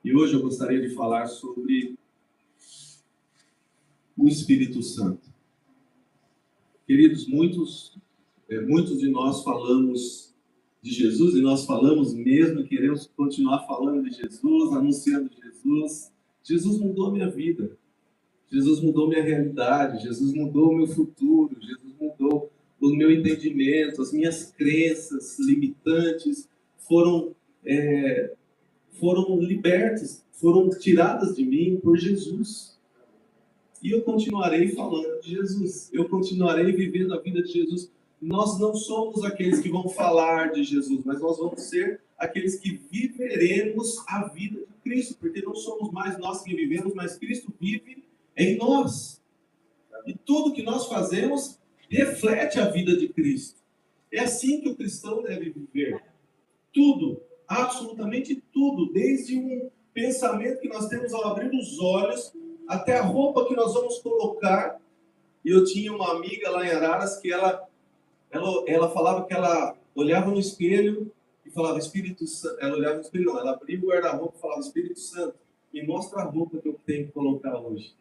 E hoje eu gostaria de falar sobre o Espírito Santo. Queridos, muitos de nós falamos de Jesus, e nós falamos mesmo e queremos continuar falando de Jesus, anunciando Jesus. Jesus mudou minha vida, Jesus mudou minha realidade, Jesus mudou o meu futuro, Jesus mudou o meu entendimento, as minhas crenças limitantes foram libertas, foram tiradas de mim por Jesus. E eu continuarei falando de Jesus, eu continuarei vivendo a vida de Jesus. Nós não somos aqueles que vão falar de Jesus, mas nós vamos ser aqueles que viveremos a vida de Cristo, porque não somos mais nós que vivemos, mas Cristo vive em nós. E tudo que nós fazemos reflete a vida de Cristo. É assim que o cristão deve viver. Tudo, absolutamente tudo, desde um pensamento que nós temos ao abrir os olhos, até a roupa que nós vamos colocar. E eu tinha uma amiga lá em Araras que ela falava que ela olhava no espelho e falava Espírito Santo. Ela olhava no espelho, não, ela abria o guarda-roupa e falava Espírito Santo, me mostra a roupa que eu tenho que colocar hoje.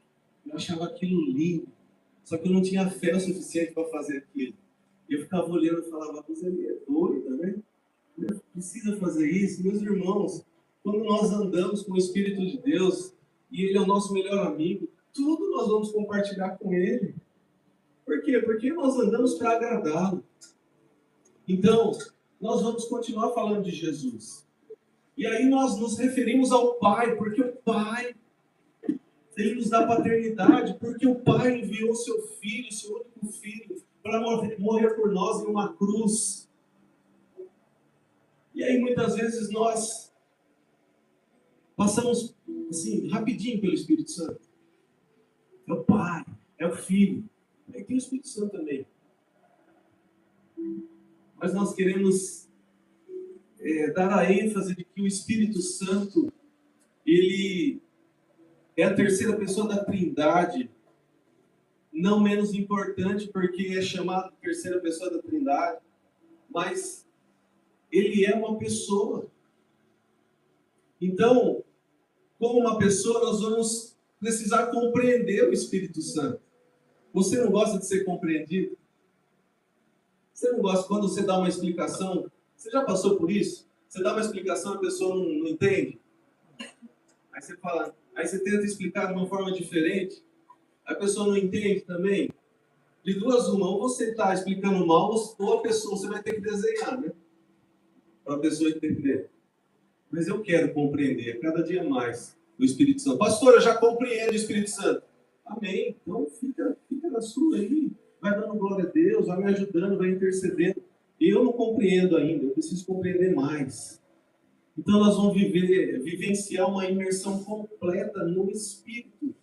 Eu achava aquilo lindo, só que eu não tinha fé o suficiente para fazer aquilo. E eu ficava olhando e falava, você é doida, né? Precisa fazer isso. Meus irmãos, quando nós andamos com o Espírito de Deus e Ele é o nosso melhor amigo, tudo nós vamos compartilhar com Ele. Por quê? Porque nós andamos para agradá-lo. Então, nós vamos continuar falando de Jesus. E aí nós nos referimos ao Pai, porque o Pai, Ele nos dá paternidade, porque o Pai enviou seu Filho, seu único Filho, para morrer por nós em uma cruz. E aí muitas vezes nós passamos assim, rapidinho pelo Espírito Santo. É o Pai, é o Filho, aí tem o Espírito Santo também. Mas nós queremos dar a ênfase de que o Espírito Santo, ele é a terceira pessoa da Trindade, não menos importante porque é chamado de terceira pessoa da Trindade, mas ele é uma pessoa. Então, como uma pessoa, nós vamos precisar compreender o Espírito Santo. Você não gosta de ser compreendido? Você não gosta quando você dá uma explicação? Você já passou por isso? Você dá uma explicação e a pessoa não entende? Aí você tenta explicar de uma forma diferente, a pessoa não entende também? De duas uma, ou você está explicando mal, ou a pessoa, você vai ter que desenhar, né? Para a pessoa entender. Mas eu quero compreender cada dia mais o Espírito Santo. Pastor, eu já compreendo o Espírito Santo. Amém. Então fica na sua aí. Vai dando glória a Deus, vai me ajudando, vai intercedendo. Eu não compreendo ainda, eu preciso compreender mais. Então nós vamos vivenciar uma imersão completa no Espírito.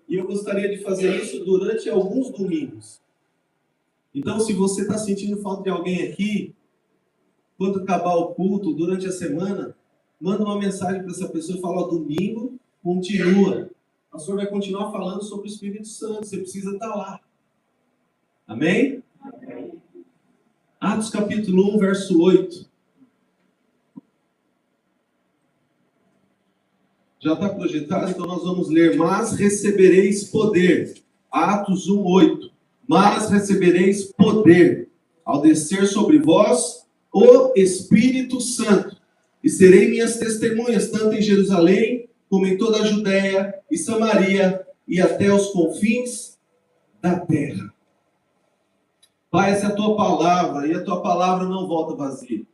E eu gostaria de fazer isso durante alguns domingos. Então, se você está sentindo falta de alguém aqui, quando acabar o culto, durante a semana, manda uma mensagem para essa pessoa e fala, domingo, continua. O pastor vai continuar falando sobre o Espírito Santo, você precisa estar lá. Amém? Amém. Atos capítulo 1, verso 8. Já está projetado, então nós vamos ler. Mas recebereis poder. Atos 1, 8. Mas recebereis poder ao descer sobre vós o Espírito Santo. E serei minhas testemunhas, tanto em Jerusalém, como em toda a Judéia e Samaria, e até os confins da terra. Pai, essa é a tua palavra, e a tua palavra não volta vazia.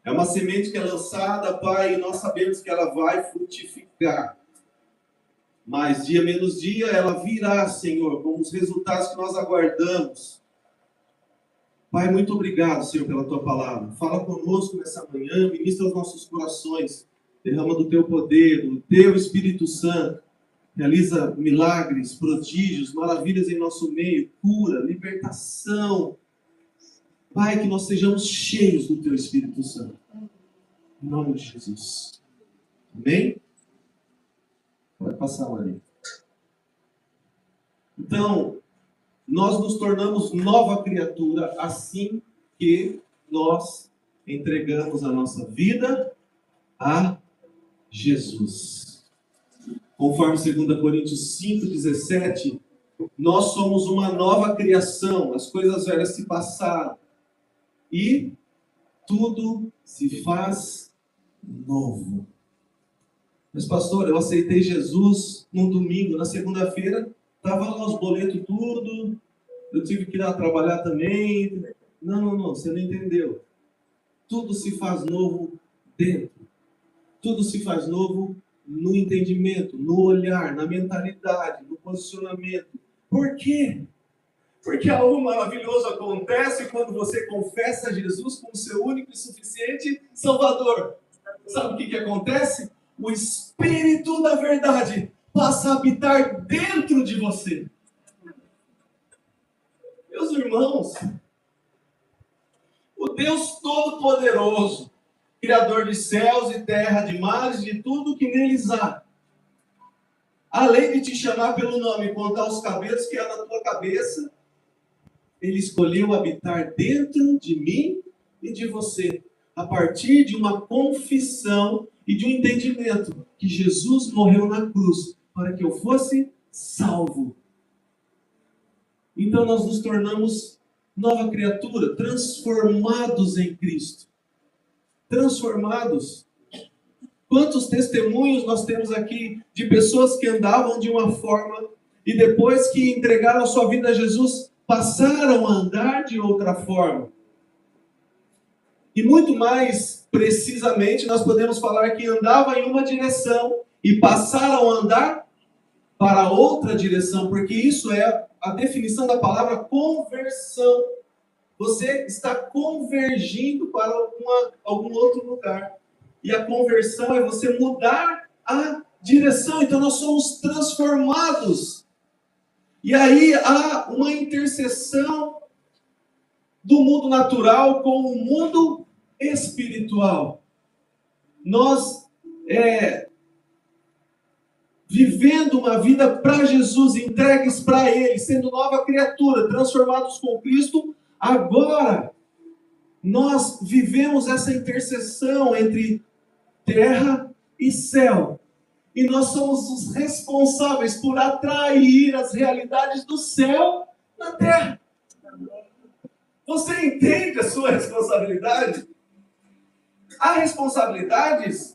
É uma semente que é lançada, Pai, e nós sabemos que ela vai frutificar. Mas dia menos dia ela virá, Senhor, com os resultados que nós aguardamos. Pai, muito obrigado, Senhor, pela tua palavra. Fala conosco nessa manhã, ministra os nossos corações. Derrama do teu poder, do teu Espírito Santo. Realiza milagres, prodígios, maravilhas em nosso meio. Cura, libertação. Pai, que nós sejamos cheios do teu Espírito Santo. Em nome de Jesus. Amém? Pode passar, Maria. Então, nós nos tornamos nova criatura assim que nós entregamos a nossa vida a Jesus. Conforme 2 Coríntios 5,17, nós somos uma nova criação, as coisas velhas se passaram e tudo se faz novo. Mas pastor, eu aceitei Jesus num domingo, na segunda-feira, estava lá os boletos tudo, eu tive que ir lá trabalhar também. Não, você não entendeu. Tudo se faz novo dentro. Tudo se faz novo no entendimento, no olhar, na mentalidade, no posicionamento. Por quê? Porque algo maravilhoso acontece quando você confessa Jesus como seu único e suficiente Salvador. Sabe o que acontece? O Espírito da verdade passa a habitar dentro de você. Meus irmãos, o Deus Todo-Poderoso, Criador de céus e terra, de mares, de tudo que neles há, além de te chamar pelo nome e contar os cabelos que há na tua cabeça, Ele escolheu habitar dentro de mim e de você, a partir de uma confissão e de um entendimento que Jesus morreu na cruz para que eu fosse salvo. Então nós nos tornamos nova criatura, transformados em Cristo. Transformados. Quantos testemunhos nós temos aqui de pessoas que andavam de uma forma e depois que entregaram a sua vida a Jesus, passaram a andar de outra forma. E muito mais precisamente, nós podemos falar que andavam em uma direção e passaram a andar para outra direção, porque isso é a definição da palavra conversão. Você está convergindo para algum outro lugar. E a conversão é você mudar a direção. Então nós somos transformados. E aí há uma interseção do mundo natural com o mundo espiritual. Nós, vivendo uma vida para Jesus, entregues para Ele, sendo nova criatura, transformados com Cristo, agora nós vivemos essa interseção entre terra e céu. E nós somos os responsáveis por atrair as realidades do céu na terra. Você entende a sua responsabilidade? Há responsabilidades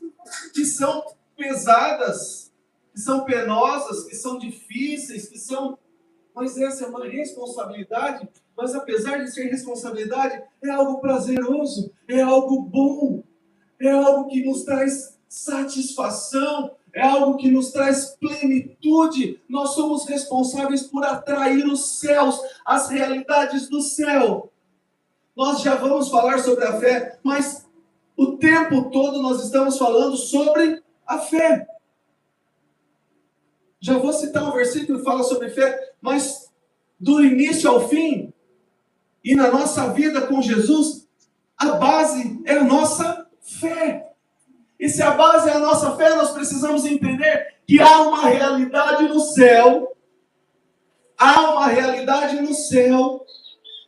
que são pesadas, que são penosas, que são difíceis, que são... Mas essa é uma responsabilidade. Mas apesar de ser responsabilidade, é algo prazeroso, é algo bom, é algo que nos traz satisfação, é algo que nos traz plenitude. Nós somos responsáveis por atrair os céus, as realidades do céu. Nós já vamos falar sobre a fé, mas o tempo todo nós estamos falando sobre a fé. Já vou citar um versículo que fala sobre fé, mas do início ao fim, e na nossa vida com Jesus, a base é a nossa fé. E se a base é a nossa fé, nós precisamos entender que há uma realidade no céu,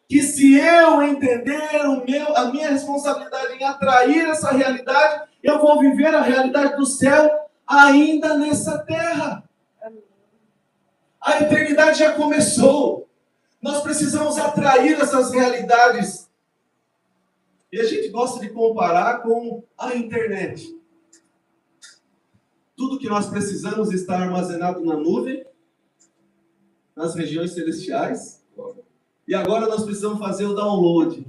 que se eu entender a minha responsabilidade em atrair essa realidade, eu vou viver a realidade do céu ainda nessa terra. A eternidade já começou. Nós precisamos atrair essas realidades. E a gente gosta de comparar com a internet. Tudo que nós precisamos está armazenado na nuvem, nas regiões celestiais. E agora nós precisamos fazer o download.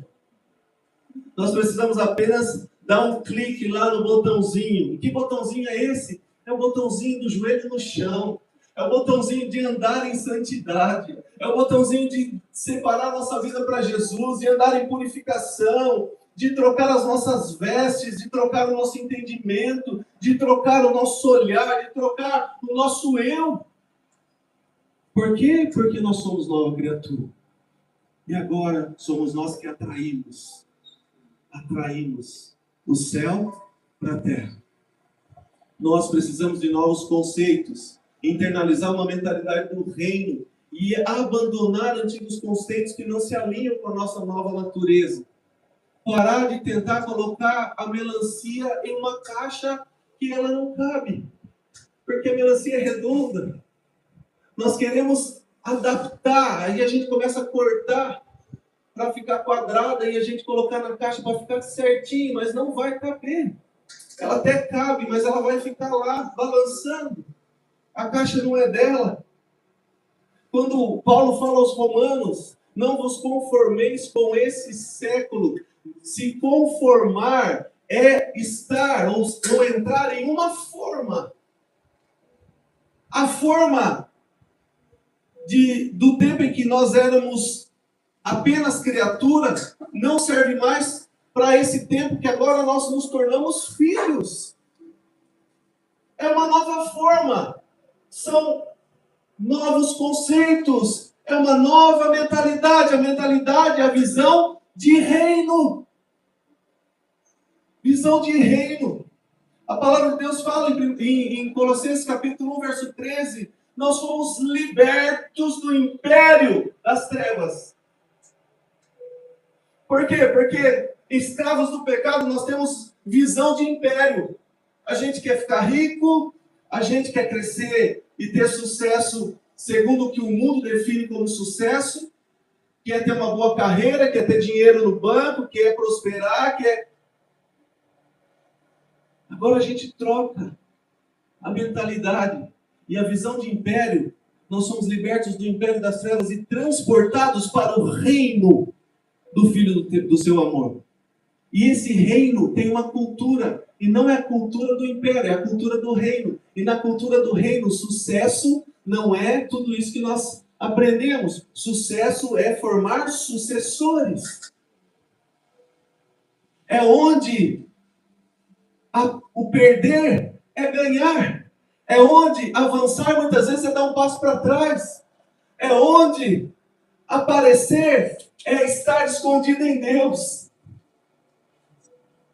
Nós precisamos apenas dar um clique lá no botãozinho. E que botãozinho é esse? É o botãozinho do joelho no chão. É o botãozinho de andar em santidade. É o botãozinho de separar nossa vida para Jesus, de andar em purificação, de trocar as nossas vestes, de trocar o nosso entendimento, de trocar o nosso olhar, de trocar o nosso eu. Por quê? Porque nós somos nova criatura. E agora somos nós que atraímos o céu para a terra. Nós precisamos de novos conceitos, internalizar uma mentalidade do reino e abandonar antigos conceitos que não se alinham com a nossa nova natureza. Parar de tentar colocar a melancia em uma caixa que ela não cabe, porque a melancia é redonda. Nós queremos adaptar, aí a gente começa a cortar para ficar quadrada e a gente colocar na caixa para ficar certinho, mas não vai caber. Ela até cabe, mas ela vai ficar lá balançando. A caixa não é dela. Quando Paulo fala aos Romanos, não vos conformeis com esse século. Se conformar é estar ou entrar em uma forma. A forma do tempo em que nós éramos apenas criaturas não serve mais para esse tempo que agora nós nos tornamos filhos. É uma nova forma. São novos conceitos. É uma nova mentalidade. A mentalidade é a visão de reino. Visão de reino. A palavra de Deus fala em Colossenses capítulo 1, verso 13, nós fomos libertos do império das trevas. Por quê? Porque escravos do pecado nós temos visão de império. A gente quer ficar rico, a gente quer crescer e ter sucesso segundo o que o mundo define como sucesso, quer ter uma boa carreira, quer ter dinheiro no banco, quer prosperar, quer... Agora a gente troca a mentalidade e a visão de império. Nós somos libertos do império das trevas e transportados para o reino do Filho do seu amor. E esse reino tem uma cultura, e não é a cultura do império, é a cultura do reino. E na cultura do reino, sucesso não é tudo isso que nós aprendemos. Sucesso é formar sucessores. É onde o perder é ganhar. É onde avançar muitas vezes é dar um passo para trás. É onde aparecer é estar escondido em Deus.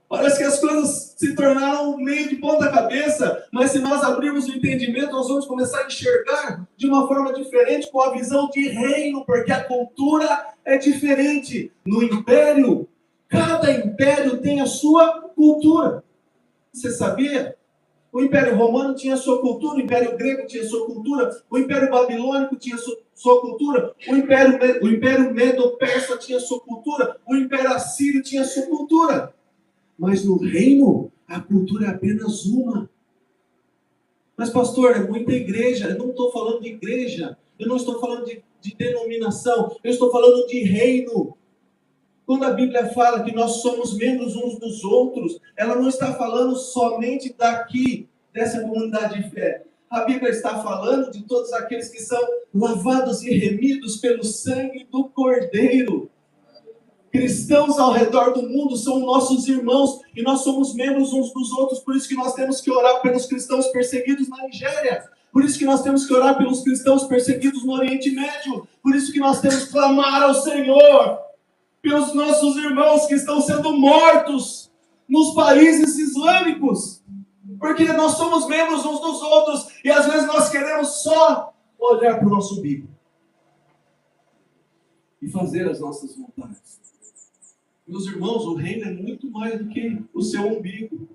Parece que as coisas se tornaram meio de ponta cabeça, mas se nós abrirmos o entendimento, nós vamos começar a enxergar de uma forma diferente, com a visão de reino, porque a cultura é diferente. No império, cada império tem a sua cultura. Você sabia? O Império Romano tinha sua cultura, o Império Grego tinha sua cultura, o Império Babilônico tinha sua cultura, o Império Medo-Persa tinha sua cultura, o Império Assírio tinha sua cultura. Mas no reino, a cultura é apenas uma. Mas pastor, é muita igreja. Eu não estou falando de igreja, eu não estou falando de denominação, eu estou falando de reino. Quando a Bíblia fala que nós somos membros uns dos outros, ela não está falando somente daqui, dessa comunidade de fé. A Bíblia está falando de todos aqueles que são lavados e remidos pelo sangue do Cordeiro. Cristãos ao redor do mundo são nossos irmãos e nós somos membros uns dos outros. Por isso que nós temos que orar pelos cristãos perseguidos na Nigéria. Por isso que nós temos que orar pelos cristãos perseguidos no Oriente Médio. Por isso que nós temos que clamar ao Senhor pelos nossos irmãos que estão sendo mortos nos países islâmicos, porque nós somos membros uns dos outros e às vezes nós queremos só olhar para o nosso umbigo e fazer as nossas vontades. Meus irmãos, o reino é muito mais do que o seu umbigo.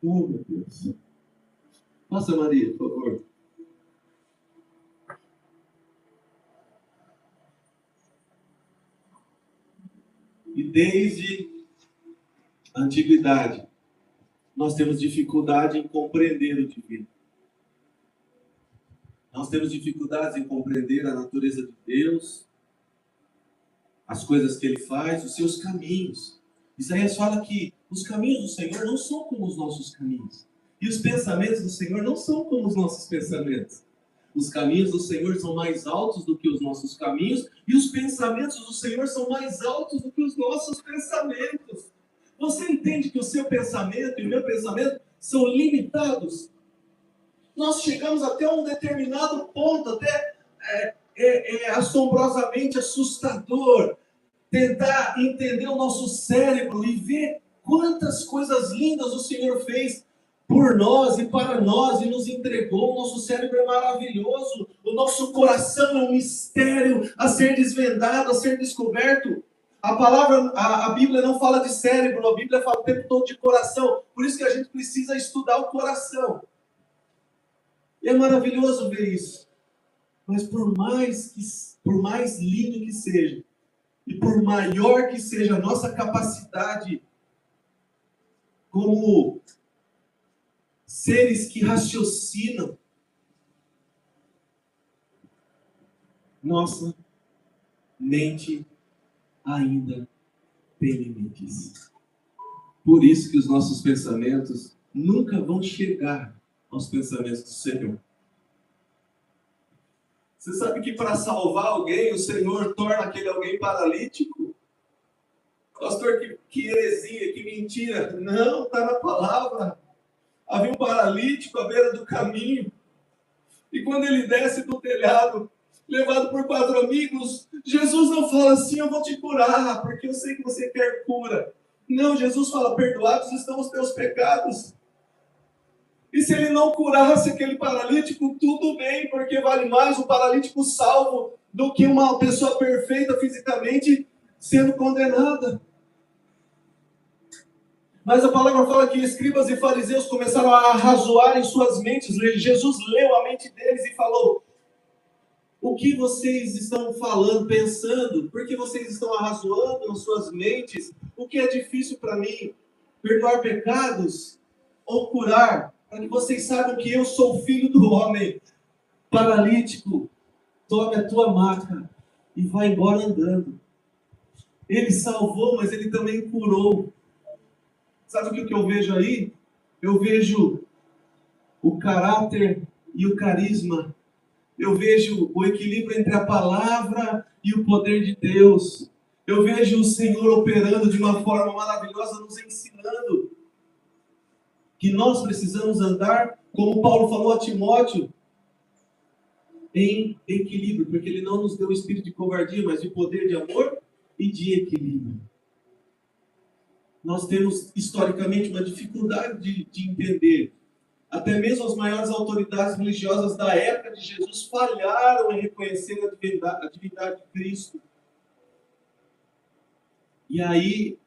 Oh, meu Deus. Passa, Maria, por favor. E desde a antiguidade, nós temos dificuldade em compreender o divino. Nós temos dificuldades em compreender a natureza de Deus, as coisas que Ele faz, os seus caminhos. Isaías fala que os caminhos do Senhor não são como os nossos caminhos. E os pensamentos do Senhor não são como os nossos pensamentos. Os caminhos do Senhor são mais altos do que os nossos caminhos, e os pensamentos do Senhor são mais altos do que os nossos pensamentos. Você entende que o seu pensamento e o meu pensamento são limitados? Nós chegamos até um determinado ponto, até assombrosamente assustador, tentar entender o nosso cérebro e ver quantas coisas lindas o Senhor fez por nós e para nós, e nos entregou. O nosso cérebro é maravilhoso, o nosso coração é um mistério a ser desvendado, a ser descoberto. A Bíblia não fala de cérebro, a Bíblia fala o tempo todo de coração. Por isso que a gente precisa estudar o coração. E é maravilhoso ver isso. Mas por mais lindo que seja, e por maior que seja a nossa capacidade como seres que raciocinam, nossa mente ainda tem limites. Por isso que os nossos pensamentos nunca vão chegar aos pensamentos do Senhor. Você sabe que para salvar alguém, o Senhor torna aquele alguém paralítico? Pastor, que heresia, que mentira. Não, está na palavra. Havia um paralítico à beira do caminho. E quando ele desce do telhado, levado por 4 amigos, Jesus não fala assim, eu vou te curar, porque eu sei que você quer cura. Não, Jesus fala, perdoados estão os teus pecados. E se ele não curasse aquele paralítico, tudo bem, porque vale mais um paralítico salvo do que uma pessoa perfeita fisicamente sendo condenada. Mas a palavra fala que escribas e fariseus começaram a arrazoar em suas mentes. Jesus leu a mente deles e falou, o que vocês estão falando, pensando? Por que vocês estão arrazoando nas suas mentes? O que é difícil para mim? Perdoar pecados ou curar? Para que vocês saibam que eu sou filho do homem. Paralítico, tome a tua maca e vai embora andando. Ele salvou, mas ele também curou. Sabe o que eu vejo aí? Eu vejo o caráter e o carisma. Eu vejo o equilíbrio entre a palavra e o poder de Deus. Eu vejo o Senhor operando de uma forma maravilhosa, nos ensinando que nós precisamos andar, como Paulo falou a Timóteo, em equilíbrio, porque ele não nos deu o espírito de covardia, mas de poder, de amor e de equilíbrio. Nós temos, historicamente, uma dificuldade de entender. Até mesmo as maiores autoridades religiosas da época de Jesus falharam em reconhecer a divindade de Cristo. E aí,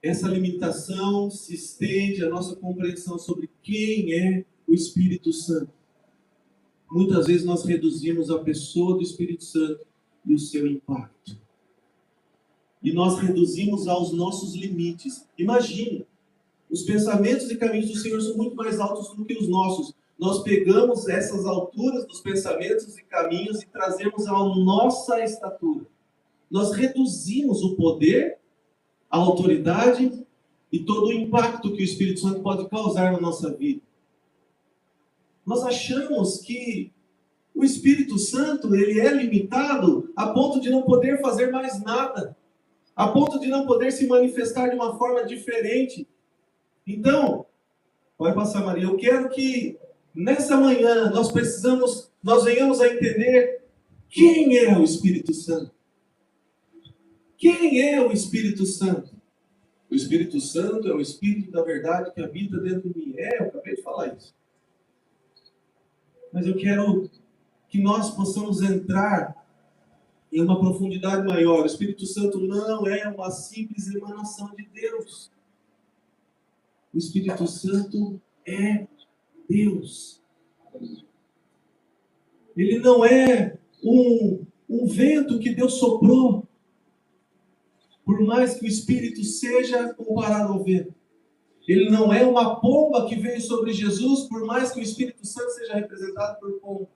essa limitação se estende à nossa compreensão sobre quem é o Espírito Santo. Muitas vezes nós reduzimos a pessoa do Espírito Santo e o seu impacto. E nós reduzimos aos nossos limites. Imagina, os pensamentos e caminhos do Senhor são muito mais altos do que os nossos. Nós pegamos essas alturas dos pensamentos e caminhos e trazemos a nossa estatura. Nós reduzimos o poder, a autoridade e todo o impacto que o Espírito Santo pode causar na nossa vida. Nós achamos que o Espírito Santo ele é limitado a ponto de não poder fazer mais nada, a ponto de não poder se manifestar de uma forma diferente. Então, pode passar, Maria, eu quero que nessa manhã nós venhamos a entender quem é o Espírito Santo. Quem é o Espírito Santo? O Espírito Santo é o Espírito da verdade que habita dentro de mim. Eu acabei de falar isso. Mas eu quero que nós possamos entrar em uma profundidade maior. O Espírito Santo não é uma simples emanação de Deus. O Espírito Santo é Deus. Ele não é um vento que Deus soprou. Por mais que o Espírito seja comparado ao vento. Ele não é uma pomba que veio sobre Jesus, por mais que o Espírito Santo seja representado por pomba.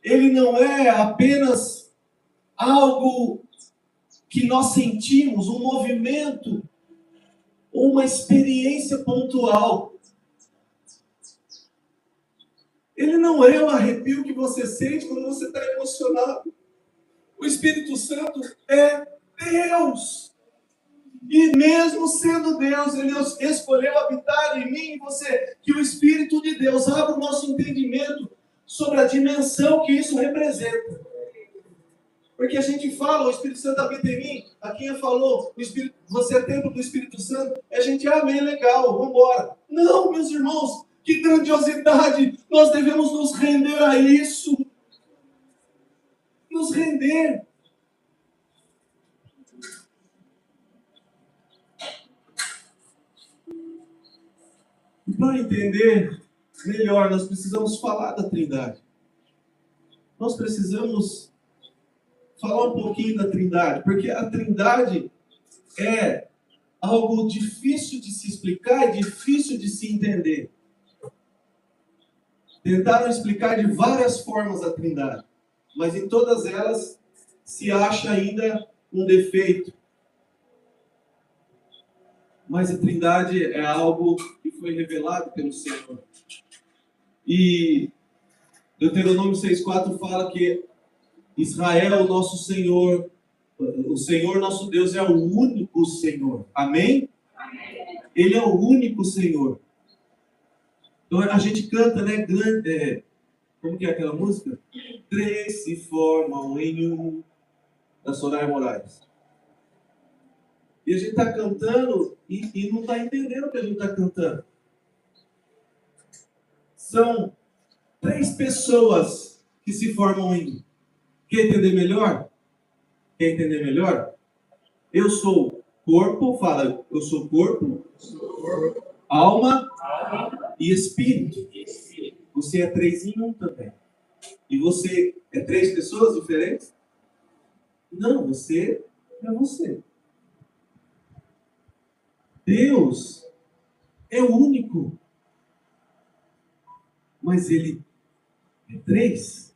Ele não é apenas algo que nós sentimos, um movimento, ou uma experiência pontual. Ele não é um arrepio que você sente quando você está emocionado. O Espírito Santo é Deus. E mesmo sendo Deus, Ele escolheu habitar em mim e em você. Que o Espírito de Deus abra o nosso entendimento sobre a dimensão que isso representa. Porque a gente fala, o Espírito Santo habita em mim. A quem falou, você é templo do Espírito Santo. A gente, amém, legal, vamos embora. Não, meus irmãos, que grandiosidade. Nós devemos nos render a isso. Nos render. E para entender melhor, nós precisamos falar da Trindade. Nós precisamos falar um pouquinho da Trindade, porque a Trindade é algo difícil de se explicar e difícil de se entender. Tentaram explicar de várias formas a Trindade, mas em todas elas se acha ainda um defeito. Mas a Trindade é algo que foi revelado pelo Senhor. E Deuteronômio 6,4 fala que Israel, nosso Senhor, o Senhor nosso Deus é o único Senhor. Amém? Amém. Ele é o único Senhor. Então a gente canta, né? Como que é aquela música? Três se formam em um, da Soraya Moraes. E a gente está cantando e não está entendendo o que a gente está cantando. São três pessoas que se formam em um. Quer entender melhor? Quer entender melhor? Eu sou corpo, fala, eu sou corpo, alma e espírito. Você é 3 em 1 também. E você é 3 pessoas diferentes? Não, você é você. Deus é o único. Mas ele é 3.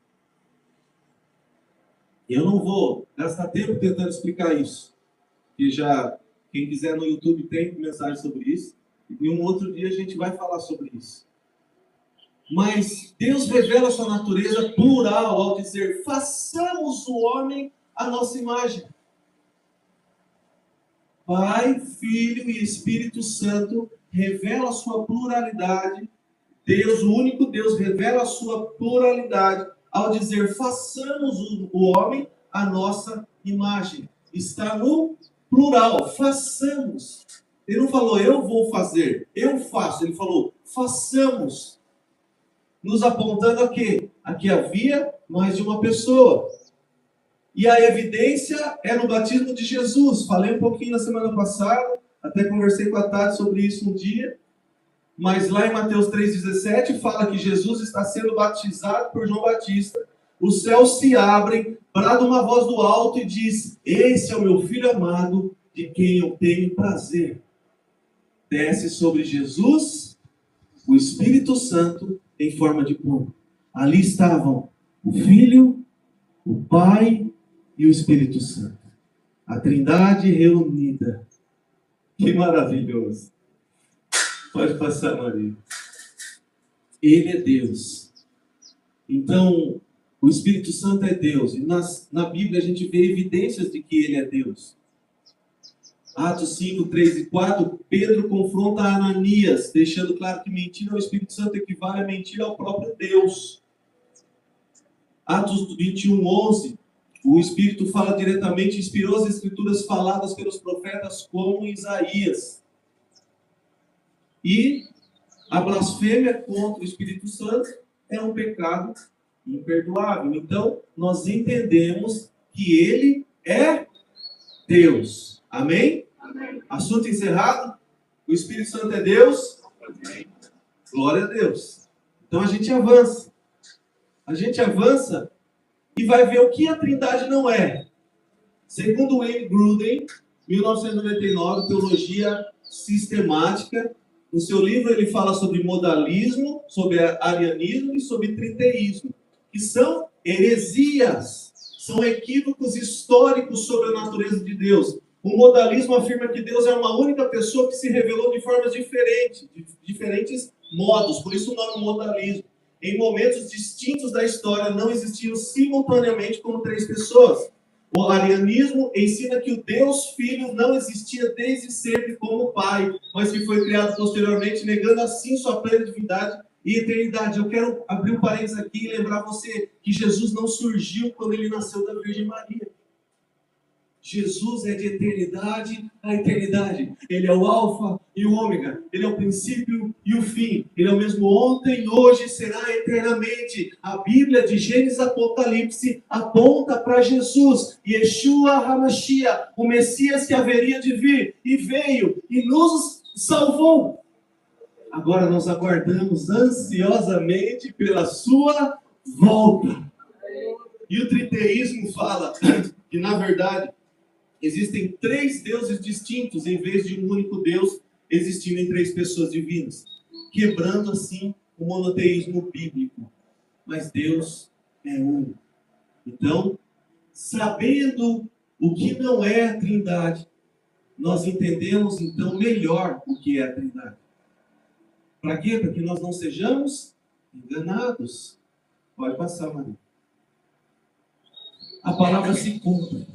Eu não vou gastar tempo tentando explicar isso. E já, quem quiser no YouTube tem mensagem sobre isso. E um outro dia a gente vai falar sobre isso. Mas Deus revela a sua natureza plural ao dizer: façamos o homem à nossa imagem. Pai, Filho e Espírito Santo revela a sua pluralidade. Deus, o único Deus, revela a sua pluralidade ao dizer: façamos o homem à nossa imagem. Está no plural, façamos. Ele não falou eu vou fazer, eu faço. Ele falou façamos. Nos apontando a quê? A que havia mais de uma pessoa. E a evidência é no batismo de Jesus. Falei um pouquinho na semana passada, até conversei com a Tati sobre isso um dia. Mas lá em Mateus 3,17 fala que Jesus está sendo batizado por João Batista. Os céus se abrem, brada uma voz do alto e diz: esse é o meu filho amado, de quem eu tenho prazer. Desce sobre Jesus o Espírito Santo em forma de pomba. Ali estavam o Filho, o Pai e o Espírito Santo. A Trindade reunida. Que maravilhoso. Pode passar, Maria. Ele é Deus. Então, o Espírito Santo é Deus. E na Bíblia a gente vê evidências de que ele é Deus. Atos 5, 3 e 4, Pedro confronta Ananias, deixando claro que mentir ao Espírito Santo equivale a mentir ao próprio Deus. Atos 21, 11, o Espírito fala diretamente, inspirou as Escrituras faladas pelos profetas como Isaías. E a blasfêmia contra o Espírito Santo é um pecado imperdoável. Então, nós entendemos que ele é Deus. Amém? Amém. Assunto encerrado? O Espírito Santo é Deus? Amém. Glória a Deus. Então a gente avança. A gente avança e vai ver o que a Trindade não é. Segundo Wayne Grudem, 1999, Teologia Sistemática, no seu livro ele fala sobre modalismo, sobre arianismo e sobre triteísmo, que são heresias, são equívocos históricos sobre a natureza de Deus. O modalismo afirma que Deus é uma única pessoa que se revelou de formas diferentes, de diferentes modos, por isso o nome modalismo. Em momentos distintos da história, não existiam simultaneamente como 3 pessoas. O arianismo ensina que o Deus Filho não existia desde sempre como Pai, mas que foi criado posteriormente, negando assim sua plena divindade e eternidade. Eu quero abrir um parênteses aqui e lembrar você que Jesus não surgiu quando ele nasceu da Virgem Maria. Jesus é de eternidade a eternidade. Ele é o alfa e o ômega. Ele é o princípio e o fim. Ele é o mesmo ontem, hoje e será eternamente. A Bíblia de Gênesis Apocalipse aponta para Jesus, Yeshua HaMashiach, o Messias que haveria de vir, e veio e nos salvou. Agora nós aguardamos ansiosamente pela sua volta. E o triteísmo fala que, na verdade, existem 3 deuses distintos em vez de um único Deus existindo em 3 pessoas divinas, quebrando assim o monoteísmo bíblico. Mas Deus é um. Então, sabendo o que não é a Trindade, nós entendemos então melhor o que é a Trindade. Para quê? Para que nós não sejamos enganados. Pode passar, Maria. A palavra se cumpre.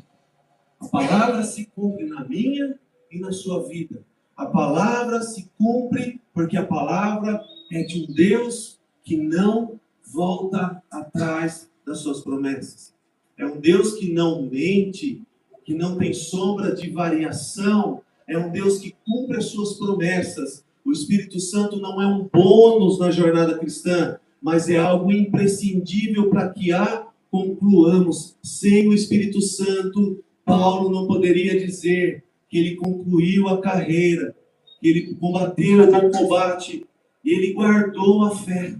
A palavra se cumpre na minha e na sua vida. A palavra se cumpre porque a palavra é de um Deus que não volta atrás das suas promessas. É um Deus que não mente, que não tem sombra de variação. É um Deus que cumpre as suas promessas. O Espírito Santo não é um bônus na jornada cristã, mas é algo imprescindível para que a concluamos. Sem o Espírito Santo, Paulo não poderia dizer que ele concluiu a carreira, que ele combateu o bom combate e ele guardou a fé.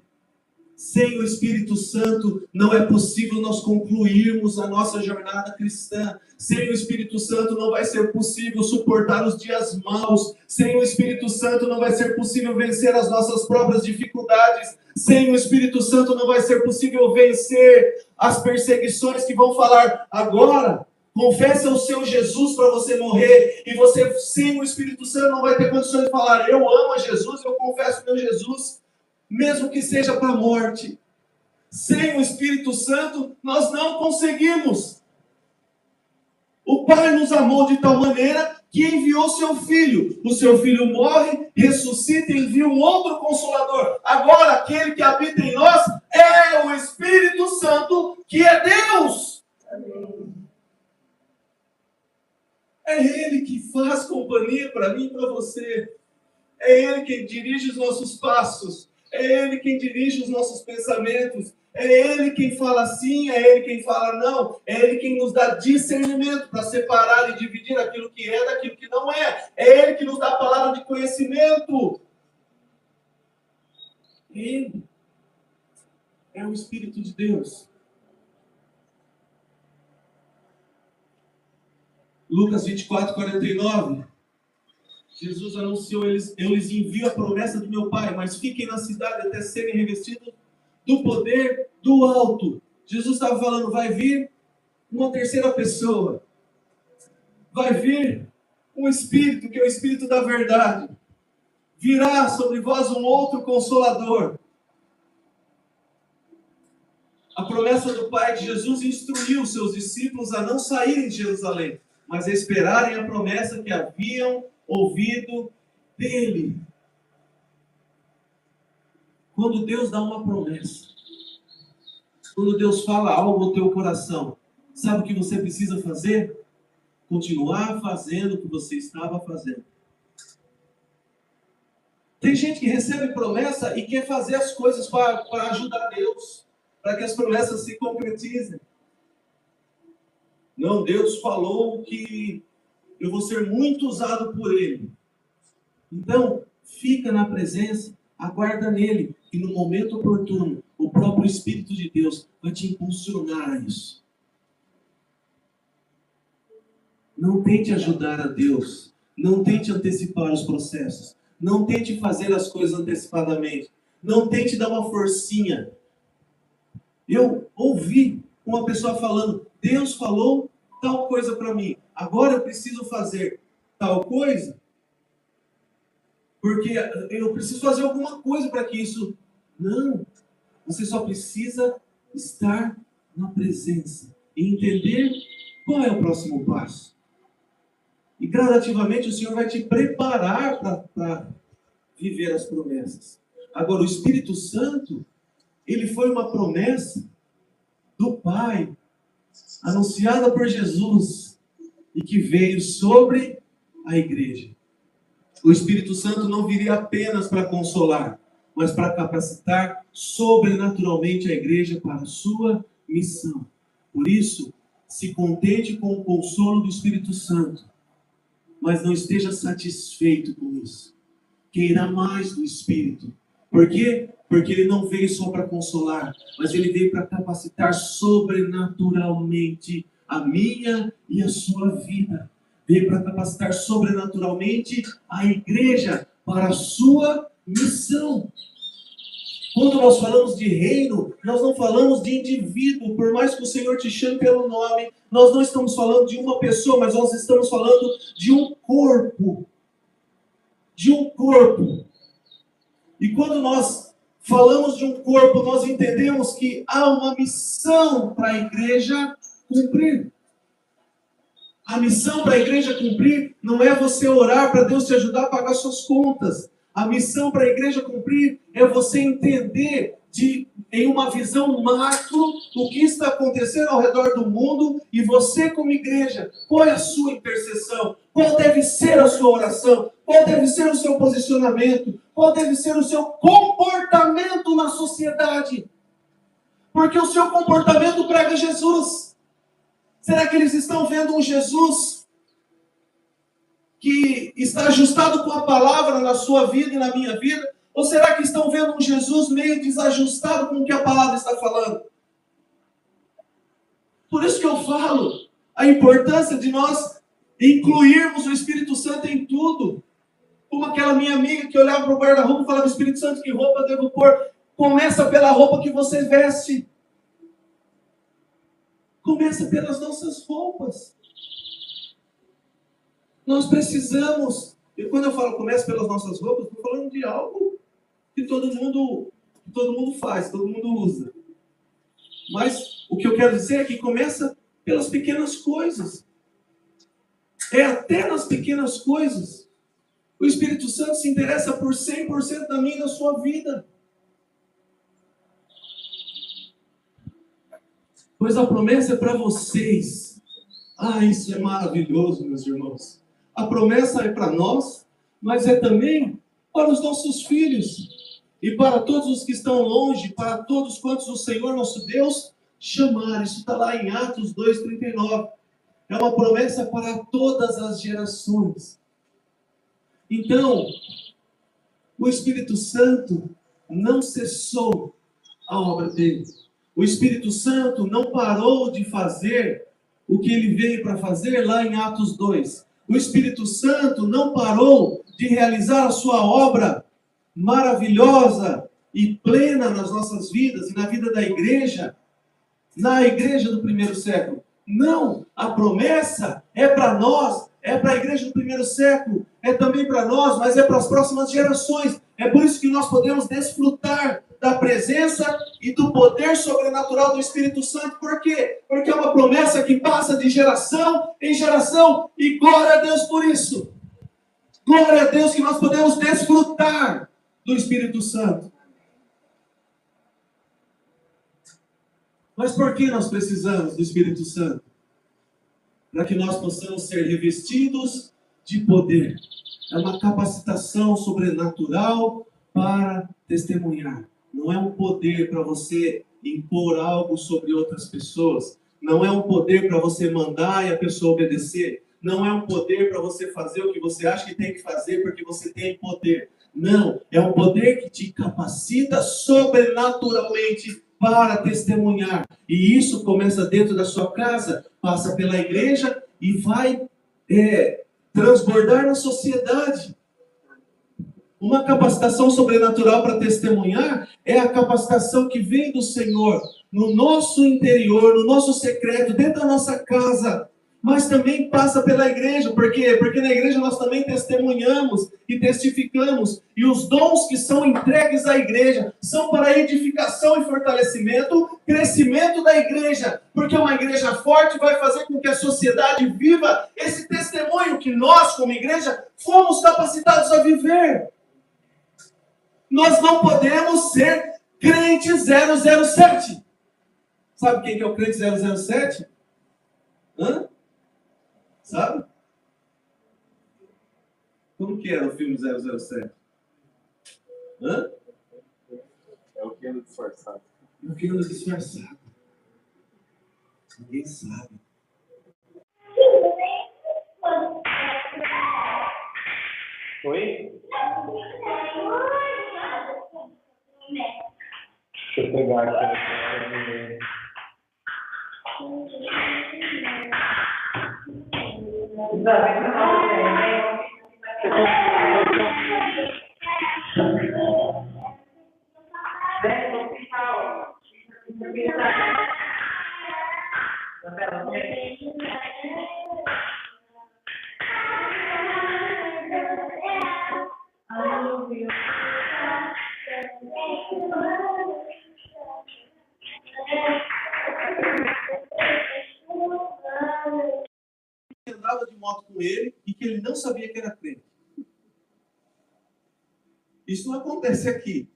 Sem o Espírito Santo, não é possível nós concluirmos a nossa jornada cristã. Sem o Espírito Santo, não vai ser possível suportar os dias maus. Sem o Espírito Santo, não vai ser possível vencer as nossas próprias dificuldades. Sem o Espírito Santo, não vai ser possível vencer as perseguições que vão falar agora. Confessa o seu Jesus para você morrer. E você, sem o Espírito Santo, não vai ter condições de falar: eu amo a Jesus, eu confesso o meu Jesus, mesmo que seja para a morte. Sem o Espírito Santo, nós não conseguimos. O Pai nos amou de tal maneira que enviou seu Filho. O seu Filho morre, ressuscita e envia um outro Consolador. Agora, aquele que habita em nós é o Espírito Santo, que é Deus. Amém. É Ele que faz companhia para mim e para você. É Ele quem dirige os nossos passos. É Ele quem dirige os nossos pensamentos. É Ele quem fala sim, é Ele quem fala não. É Ele quem nos dá discernimento para separar e dividir aquilo que é daquilo que não é. É Ele que nos dá a palavra de conhecimento. Ele é o Espírito de Deus. Lucas 24, 49. Jesus anunciou: eu lhes envio a promessa do meu Pai, mas fiquem na cidade até serem revestidos do poder do alto. Jesus estava falando: vai vir uma terceira pessoa. Vai vir um Espírito, que é o Espírito da verdade. Virá sobre vós um outro Consolador. A promessa do Pai de Jesus instruiu os seus discípulos a não saírem de Jerusalém, mas a esperarem a promessa que haviam ouvido dele. Quando Deus dá uma promessa, quando Deus fala algo ao teu coração, sabe o que você precisa fazer? Continuar fazendo o que você estava fazendo. Tem gente que recebe promessa e quer fazer as coisas para ajudar Deus, para que as promessas se concretizem. Não, Deus falou que eu vou ser muito usado por Ele. Então, fica na presença, aguarda nele, e no momento oportuno, o próprio Espírito de Deus vai te impulsionar a isso. Não tente ajudar a Deus, não tente antecipar os processos, não tente fazer as coisas antecipadamente, não tente dar uma forcinha. Eu ouvi uma pessoa falando: Deus falou tal coisa para mim, agora eu preciso fazer tal coisa, porque eu preciso fazer alguma coisa para que isso... Não, você só precisa estar na presença e entender qual é o próximo passo. E gradativamente o Senhor vai te preparar para viver as promessas. Agora, o Espírito Santo, ele foi uma promessa do Pai, anunciada por Jesus, e que veio sobre a igreja. O Espírito Santo não viria apenas para consolar, mas para capacitar sobrenaturalmente a igreja para a sua missão. Por isso, se contente com o consolo do Espírito Santo, mas não esteja satisfeito com isso. Queira mais do Espírito. Por quê? Porque ele não veio só para consolar, mas ele veio para capacitar sobrenaturalmente a minha e a sua vida. Veio para capacitar sobrenaturalmente a igreja para a sua missão. Quando nós falamos de reino, nós não falamos de indivíduo, por mais que o Senhor te chame pelo nome, nós não estamos falando de uma pessoa, mas nós estamos falando de um corpo. De um corpo. E quando nós falamos de um corpo, nós entendemos que há uma missão para a igreja cumprir. A missão para a igreja cumprir não é você orar para Deus te ajudar a pagar suas contas. A missão para a igreja cumprir é você entender em uma visão macro o que está acontecendo ao redor do mundo e você como igreja, qual é a sua intercessão? Qual deve ser a sua oração? Qual deve ser o seu posicionamento? Qual deve ser o seu comportamento na sociedade? Porque o seu comportamento prega Jesus. Será que eles estão vendo um Jesus que está ajustado com a palavra na sua vida e na minha vida? Ou será que estão vendo um Jesus meio desajustado com o que a palavra está falando? Por isso que eu falo a importância de nós incluirmos o Espírito Santo em tudo. Como aquela minha amiga que olhava para o guarda-roupa e falava: Espírito Santo, que roupa eu devo pôr? Começa pela roupa que você veste. Começa pelas nossas roupas. Nós precisamos, e quando eu falo começa pelas nossas roupas, estou falando de algo que todo mundo faz, todo mundo usa. Mas o que eu quero dizer é que começa pelas pequenas coisas. É até nas pequenas coisas. O Espírito Santo se interessa por 100% da minha e da sua vida. Pois a promessa é para vocês. Ah, isso é maravilhoso, meus irmãos. A promessa é para nós, mas é também para os nossos filhos. E para todos os que estão longe, para todos quantos o Senhor nosso Deus chamar. Isso está lá em Atos 2:39. É uma promessa para todas as gerações. Então, o Espírito Santo não cessou a obra dele. O Espírito Santo não parou de fazer o que ele veio para fazer lá em Atos 2. O Espírito Santo não parou de realizar a sua obra maravilhosa e plena nas nossas vidas e na vida da igreja, na igreja do primeiro século. Não, a promessa é para nós, é para a igreja do primeiro século, é também para nós, mas é para as próximas gerações. É por isso que nós podemos desfrutar da presença e do poder sobrenatural do Espírito Santo. Por quê? Porque é uma promessa que passa de geração em geração, e glória a Deus por isso. Glória a Deus que nós podemos desfrutar do Espírito Santo. Mas por que nós precisamos do Espírito Santo? Para que nós possamos ser revestidos de poder. É uma capacitação sobrenatural para testemunhar. Não é um poder para você impor algo sobre outras pessoas. Não é um poder para você mandar e a pessoa obedecer. Não é um poder para você fazer o que você acha que tem que fazer porque você tem poder. Não, é um poder que te capacita sobrenaturalmente para testemunhar. E isso começa dentro da sua casa, passa pela igreja e vai transbordar na sociedade. Uma capacitação sobrenatural para testemunhar é a capacitação que vem do Senhor no nosso interior, no nosso secreto, dentro da nossa casa. Mas também passa pela igreja. Por quê? Porque na igreja nós também testemunhamos e testificamos. E os dons que são entregues à igreja são para edificação e fortalecimento, crescimento da igreja. Porque uma igreja forte vai fazer com que a sociedade viva esse testemunho que nós, como igreja, fomos capacitados a viver. Nós não podemos ser crente 007. Sabe quem que é o crente 007? Hã? Sabe? Como que era o filme 007? Hã? É o que anda disfarçado. É o que anda disfarçado. Ninguém sabe. Oi? entregar aqui. Andava de moto com ele e que ele não sabia que era crente. Isso não acontece aqui.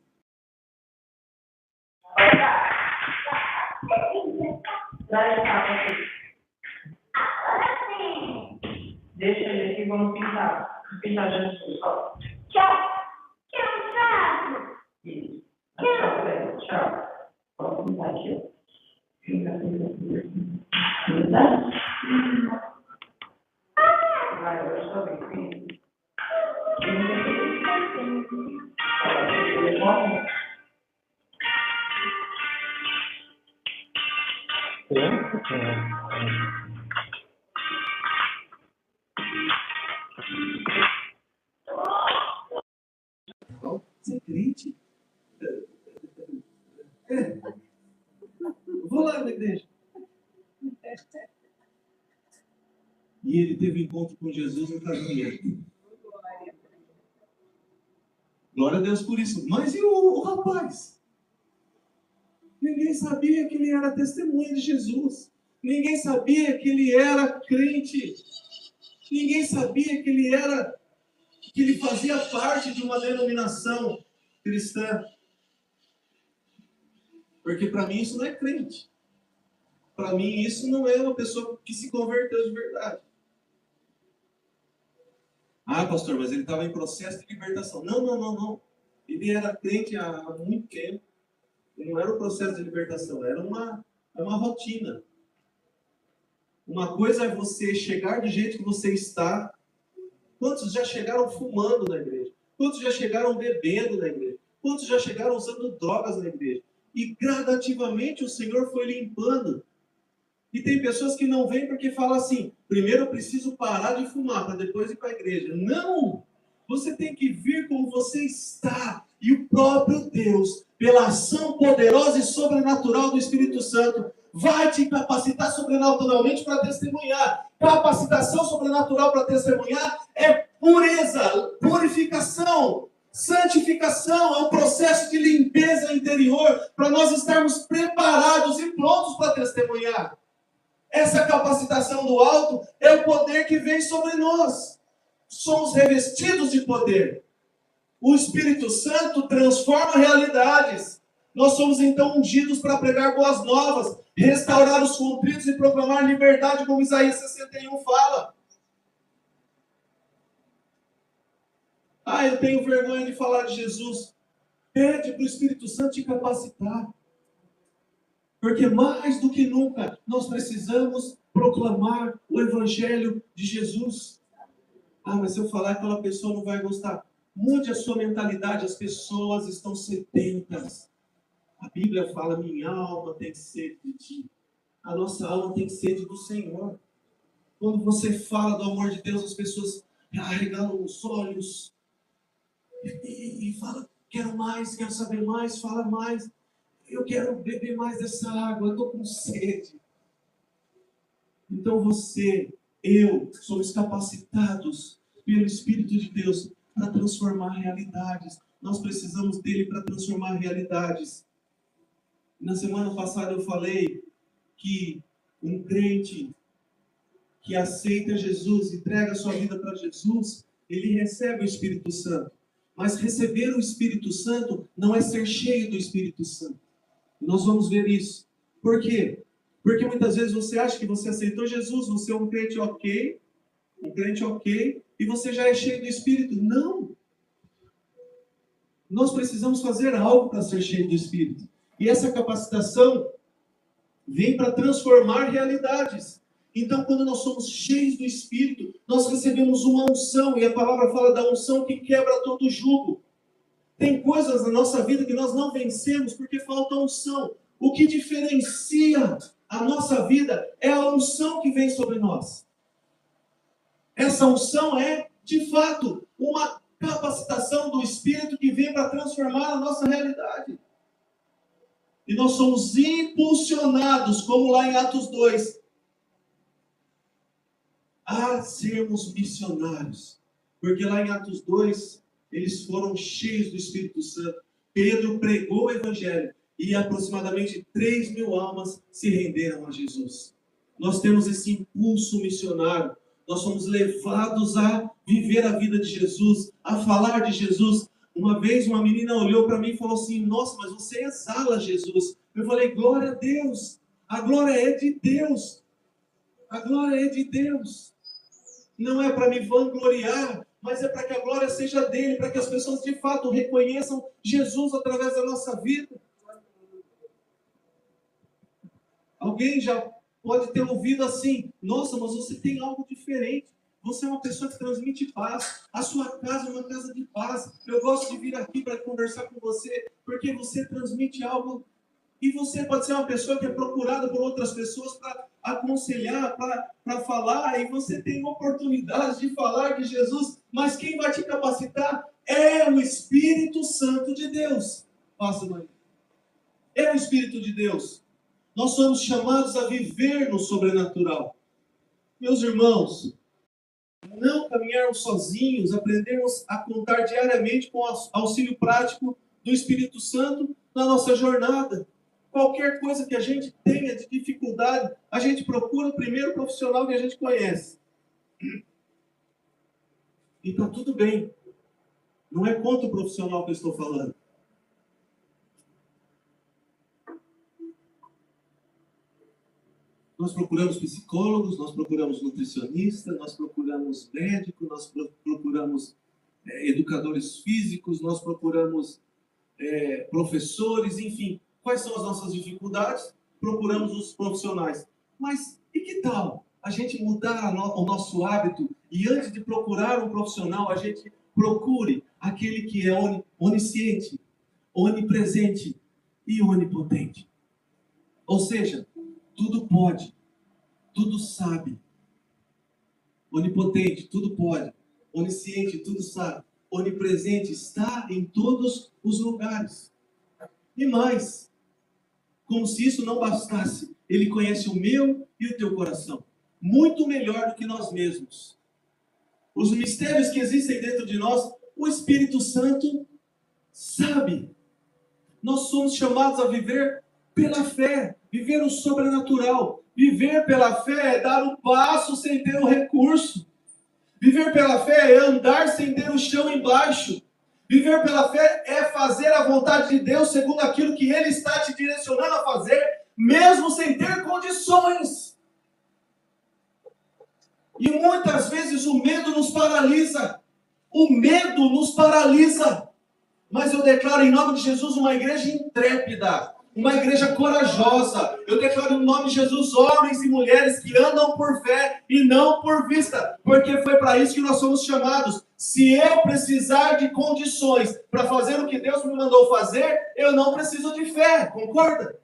Deixa ele aqui, vamos pintar. Pintar Jesus. Tchau. Isso. Tchau. Vamos pintar aqui. Pinta. Vai, eu estou bem. Você é crente? Vou lá na igreja. E ele teve encontro com Jesus no casamento. Glória a Deus por isso. Mas e o rapaz? Ninguém sabia que ele era testemunha de Jesus. Ninguém sabia que ele era crente. Ninguém sabia que ele fazia parte de uma denominação cristã. Porque para mim isso não é crente. Para mim isso não é uma pessoa que se converteu de verdade. Ah, pastor, mas ele estava em processo de libertação. Não. Ele era crente há muito tempo. Não era um processo de libertação, era uma rotina. Uma coisa é você chegar do jeito que você está. Quantos já chegaram fumando na igreja? Quantos já chegaram bebendo na igreja? Quantos já chegaram usando drogas na igreja? E gradativamente o Senhor foi limpando. E tem pessoas que não vêm porque falam assim, primeiro eu preciso parar de fumar para depois ir para a igreja. Não! Você tem que vir como você está. E o próprio Deus, pela ação poderosa e sobrenatural do Espírito Santo, vai te capacitar sobrenaturalmente para testemunhar. Capacitação sobrenatural para testemunhar é pureza, purificação, santificação, é um processo de limpeza interior para nós estarmos preparados e prontos para testemunhar. Essa capacitação do alto é o poder que vem sobre nós. Somos revestidos de poder. O Espírito Santo transforma realidades. Nós somos então ungidos para pregar boas novas, restaurar os contritos e proclamar liberdade, como Isaías 61 fala. Eu tenho vergonha de falar de Jesus. Pede para o Espírito Santo te capacitar. Porque mais do que nunca, nós precisamos proclamar o Evangelho de Jesus. Mas se eu falar, aquela pessoa não vai gostar. Mude a sua mentalidade, as pessoas estão sedentas. A Bíblia fala, minha alma tem sede de ti. A nossa alma tem sede do Senhor. Quando você fala do amor de Deus, as pessoas arregalam os olhos e falam, quero mais, quero saber mais, fala mais. Eu quero beber mais dessa água, eu estou com sede. Então eu, somos capacitados pelo Espírito de Deus para transformar realidades. Nós precisamos dele para transformar realidades. Na semana passada eu falei que um crente que aceita Jesus, entrega a sua vida para Jesus, ele recebe o Espírito Santo. Mas receber o Espírito Santo não é ser cheio do Espírito Santo. Nós vamos ver isso. Por quê? Porque muitas vezes você acha que você aceitou Jesus, você é um crente ok, e você já é cheio do Espírito. Não! Nós precisamos fazer algo para ser cheio do Espírito. E essa capacitação vem para transformar realidades. Então, quando nós somos cheios do Espírito, nós recebemos uma unção, e a palavra fala da unção que quebra todo jugo. Tem coisas na nossa vida que nós não vencemos porque falta unção. O que diferencia a nossa vida é a unção que vem sobre nós. Essa unção é, de fato, uma capacitação do Espírito que vem para transformar a nossa realidade. E nós somos impulsionados, como lá em Atos 2, a sermos missionários. Porque lá em Atos 2, eles foram cheios do Espírito Santo. Pedro pregou o Evangelho e aproximadamente 3.000 almas se renderam a Jesus. Nós temos esse impulso missionário. Nós somos levados a viver a vida de Jesus, a falar de Jesus. Uma vez uma menina olhou para mim e falou assim: nossa, mas você exala Jesus. Eu falei: glória a Deus. A glória é de Deus. A glória é de Deus. Não é para me vangloriar, mas é para que a glória seja dele, para que as pessoas de fato reconheçam Jesus através da nossa vida. Alguém já pode ter ouvido assim: nossa, mas você tem algo diferente. Você é uma pessoa que transmite paz. A sua casa é uma casa de paz. Eu gosto de vir aqui para conversar com você, porque você transmite algo. E você pode ser uma pessoa que é procurada por outras pessoas para aconselhar, para falar. E você tem oportunidade de falar de Jesus. Mas quem vai te capacitar é o Espírito Santo de Deus. Passa, mãe. É o Espírito de Deus. Nós somos chamados a viver no sobrenatural. Meus irmãos, não caminharmos sozinhos, aprendermos a contar diariamente com o auxílio prático do Espírito Santo na nossa jornada. Qualquer coisa que a gente tenha de dificuldade, a gente procura o primeiro profissional que a gente conhece. E está tudo bem. Não é contra o profissional que eu estou falando. Nós procuramos psicólogos, nós procuramos nutricionista, nós procuramos médico, nós procuramos educadores físicos, nós procuramos professores, enfim. Quais são as nossas dificuldades? Procuramos os profissionais. Mas e que tal a gente mudar o nosso hábito e antes de procurar um profissional, a gente procure aquele que é onisciente, onipresente e onipotente. Ou seja, tudo pode, tudo sabe. Onipotente, tudo pode. Onisciente, tudo sabe. Onipresente, está em todos os lugares. E mais, como se isso não bastasse, ele conhece o meu e o teu coração. Muito melhor do que nós mesmos. Os mistérios que existem dentro de nós, o Espírito Santo sabe. Nós somos chamados a viver pela fé, viver o sobrenatural. Viver pela fé é dar o passo sem ter o recurso. Viver pela fé é andar sem ter o chão embaixo. Viver pela fé é fazer a vontade de Deus segundo aquilo que Ele está te direcionando a fazer, mesmo sem ter condições. E muitas vezes o medo nos paralisa. O medo nos paralisa. Mas eu declaro em nome de Jesus uma igreja intrépida, uma igreja corajosa. Eu declaro em nome de Jesus homens e mulheres que andam por fé e não por vista, porque foi para isso que nós somos chamados. Se eu precisar de condições para fazer o que Deus me mandou fazer, eu não preciso de fé, concorda?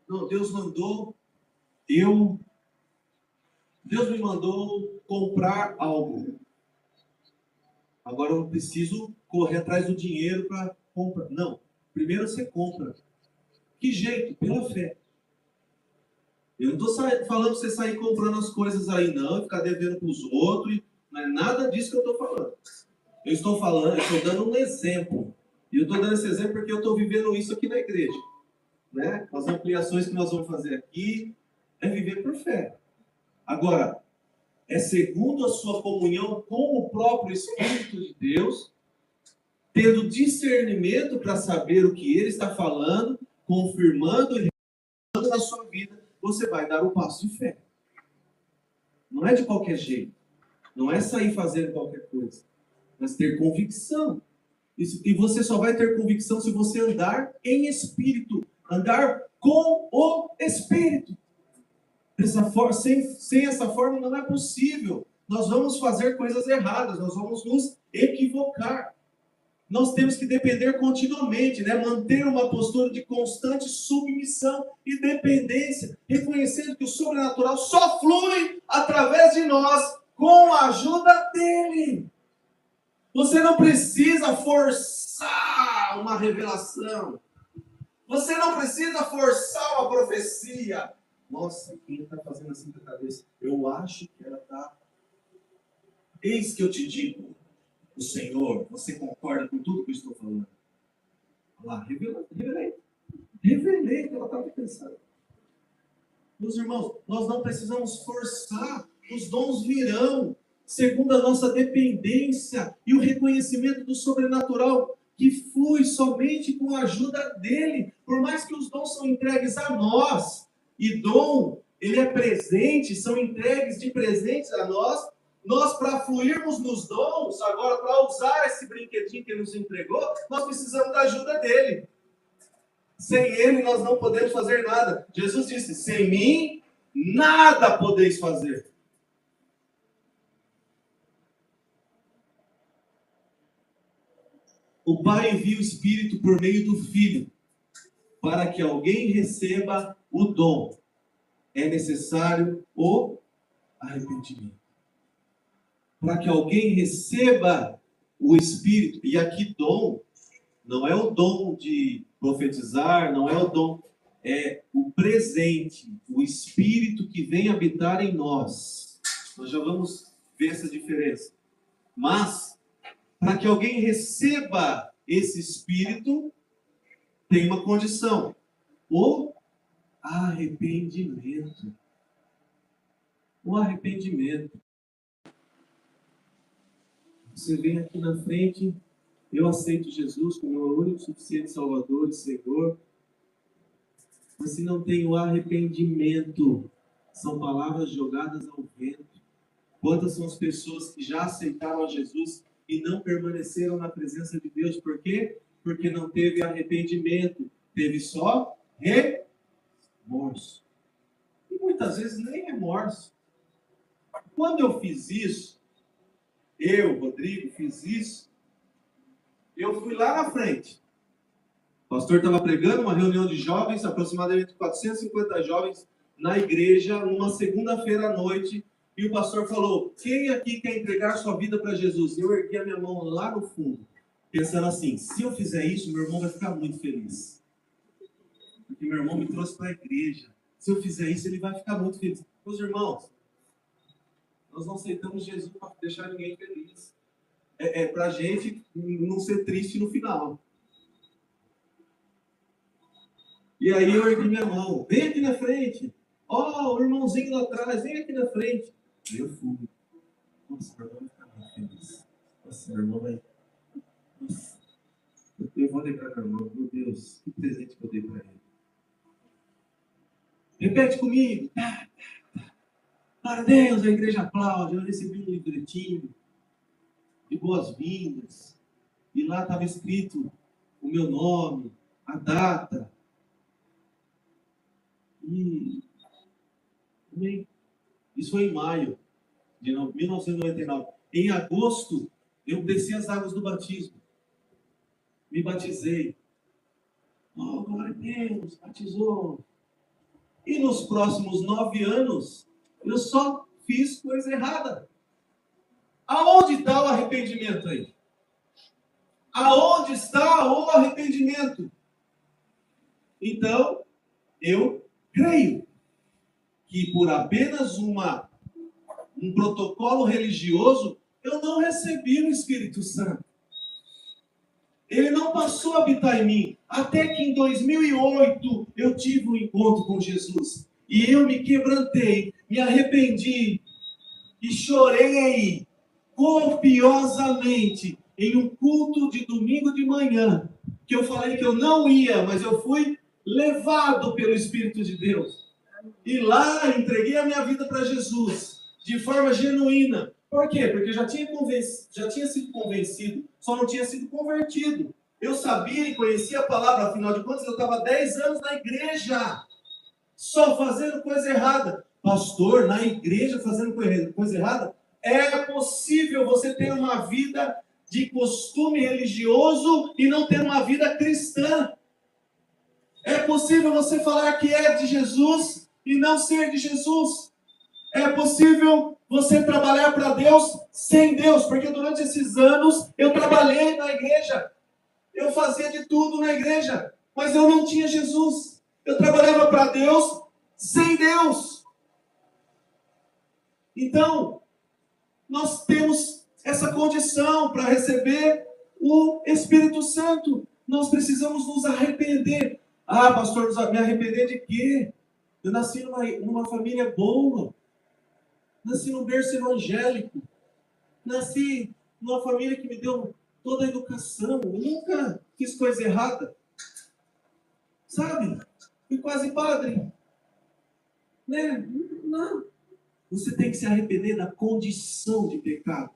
Não, Deus me mandou comprar algo. Agora eu preciso correr atrás do dinheiro para comprar. Não, primeiro você compra. Que jeito? Pela fé. Eu não estou falando para você sair comprando as coisas aí não, ficar devendo para os outros, não é nada disso que eu estou falando. Eu estou dando um exemplo. E eu estou dando esse exemplo porque eu estou vivendo isso aqui na igreja. Né? As ampliações que nós vamos fazer aqui é viver por fé. Agora, é segundo a sua comunhão com o próprio Espírito de Deus, tendo discernimento para saber o que Ele está falando, confirmando e revelando na sua vida, você vai dar o passo de fé. Não é de qualquer jeito. Não é sair fazendo qualquer coisa. Mas ter convicção. E você só vai ter convicção se você andar em Espírito. Andar com o Espírito. Sem essa forma não é possível nós vamos fazer coisas erradas, nós vamos nos equivocar. Nós temos que depender continuamente, né? Manter uma postura de constante submissão e dependência, reconhecendo que o sobrenatural só flui através de nós, com a ajuda dele. Você não precisa forçar uma revelação. Você não precisa forçar uma profecia. Nossa, quem está fazendo assim com a cabeça? Eu acho que ela está. Eis que eu te digo, o Senhor, você concorda com tudo que eu estou falando? Olha lá, revelei o que ela estava pensando. Meus irmãos, nós não precisamos forçar, os dons virão, segundo a nossa dependência e o reconhecimento do sobrenatural, que flui somente com a ajuda dele, por mais que os dons são entregues a nós, e dom, ele é presente, são entregues de presentes a nós, para fluirmos nos dons, agora para usar esse brinquedinho que ele nos entregou, nós precisamos da ajuda dele. Sem ele nós não podemos fazer nada. Jesus disse, sem mim, nada podeis fazer. O Pai envia o Espírito por meio do Filho, para que alguém receba o dom. É necessário o arrependimento. Para que alguém receba o Espírito, e aqui dom, não é o dom de profetizar, não é o dom, é o presente, o Espírito que vem habitar em nós. Nós já vamos ver essa diferença. Mas, para que alguém receba esse Espírito, tem uma condição: o arrependimento. O arrependimento. Você vem aqui na frente, eu aceito Jesus como meu único, suficiente Salvador e Senhor. Mas se não tem o arrependimento, são palavras jogadas ao vento. Quantas são as pessoas que já aceitaram a Jesus e não permaneceram na presença de Deus? Por quê? Porque não teve arrependimento, teve só remorso. E muitas vezes nem remorso. Quando eu fiz isso, Rodrigo, fiz isso, eu fui lá na frente. O pastor estava pregando uma reunião de jovens, aproximadamente 450 jovens, na igreja, numa segunda-feira à noite, e o pastor falou, quem aqui quer entregar sua vida para Jesus? Eu ergui a minha mão lá no fundo, pensando assim, se eu fizer isso, meu irmão vai ficar muito feliz. Porque meu irmão me trouxe para a igreja. Se eu fizer isso, ele vai ficar muito feliz. Meus irmãos, nós não aceitamos Jesus para deixar ninguém feliz. É para a gente não ser triste no final. E aí eu ergui minha mão. Vem aqui na frente. Ó, o irmãozinho lá atrás. Vem aqui na frente. Aí eu fui. Nossa, meu irmão vai ficar muito feliz. Nossa, meu irmão vai... Nossa. Eu vou lembrar meu irmão. Meu Deus, que presente que eu dei para ele. Repete comigo. Para Deus, a igreja aplaude. Eu recebi um livretinho de boas-vindas. E lá estava escrito o meu nome, a data. E isso foi em maio de 1999. Em agosto, eu desci as águas do batismo. Me batizei. Oh, glória a Deus, batizou. E nos próximos 9 anos, eu só fiz coisa errada. Aonde está o arrependimento aí? Aonde está o arrependimento? Então, eu creio que por apenas um protocolo religioso, eu não recebi o Espírito Santo. Ele não passou a habitar em mim. Até que em 2008 eu tive um encontro com Jesus. E eu me quebrantei, me arrependi e chorei copiosamente em um culto de domingo de manhã. Que eu falei que eu não ia, mas eu fui levado pelo Espírito de Deus. E lá entreguei a minha vida para Jesus, de forma genuína. Por quê? Porque eu já tinha sido convencido, só não tinha sido convertido. Eu sabia e conhecia a palavra, afinal de contas, eu estava 10 anos na igreja, só fazendo coisa errada. Pastor, na igreja fazendo coisa errada? É possível você ter uma vida de costume religioso e não ter uma vida cristã. É possível você falar que é de Jesus e não ser de Jesus. É possível você trabalhar para Deus sem Deus, porque durante esses anos eu trabalhei na igreja. Eu fazia de tudo na igreja, mas eu não tinha Jesus. Eu trabalhava para Deus sem Deus. Então, nós temos essa condição para receber o Espírito Santo. Nós precisamos nos arrepender. Ah, pastor, me arrepender de quê? Eu nasci numa família boa. Nasci num berço evangélico. Nasci numa família que me deu toda a educação. Eu nunca fiz coisa errada. Sabe? Fui quase padre. Né? Não. Você tem que se arrepender da condição de pecado.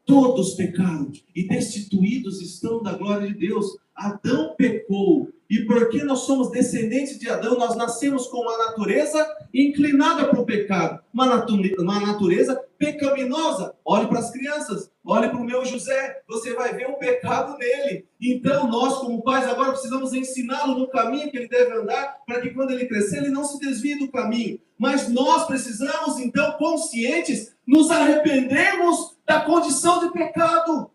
Todos pecaram e destituídos estão da glória de Deus. Adão pecou. E porque nós somos descendentes de Adão, nós nascemos com uma natureza inclinada para o pecado. Uma natureza pecaminosa. Olhe para as crianças. Olhe para o meu José. Você vai ver o pecado nele. Então nós, como pais, agora precisamos ensiná-lo no caminho que ele deve andar, para que quando ele crescer, ele não se desvie do caminho. Mas nós precisamos, então, conscientes, nos arrependermos da condição de pecado.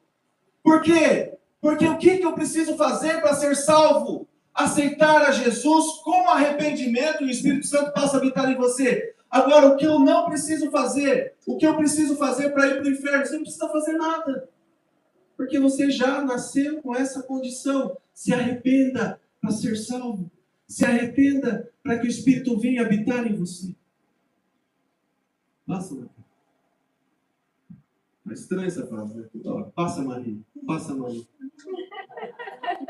Por quê? Porque o que eu preciso fazer para ser salvo? Aceitar a Jesus com arrependimento e o Espírito Santo passa a habitar em você. Agora, o que eu não preciso fazer? O que eu preciso fazer para ir para o inferno? Você não precisa fazer nada. Porque você já nasceu com essa condição. Se arrependa para ser salvo. Se arrependa para que o Espírito venha habitar em você. Passa, Maria. É estranha essa frase, né? Passa, Maria. Passa, Maria.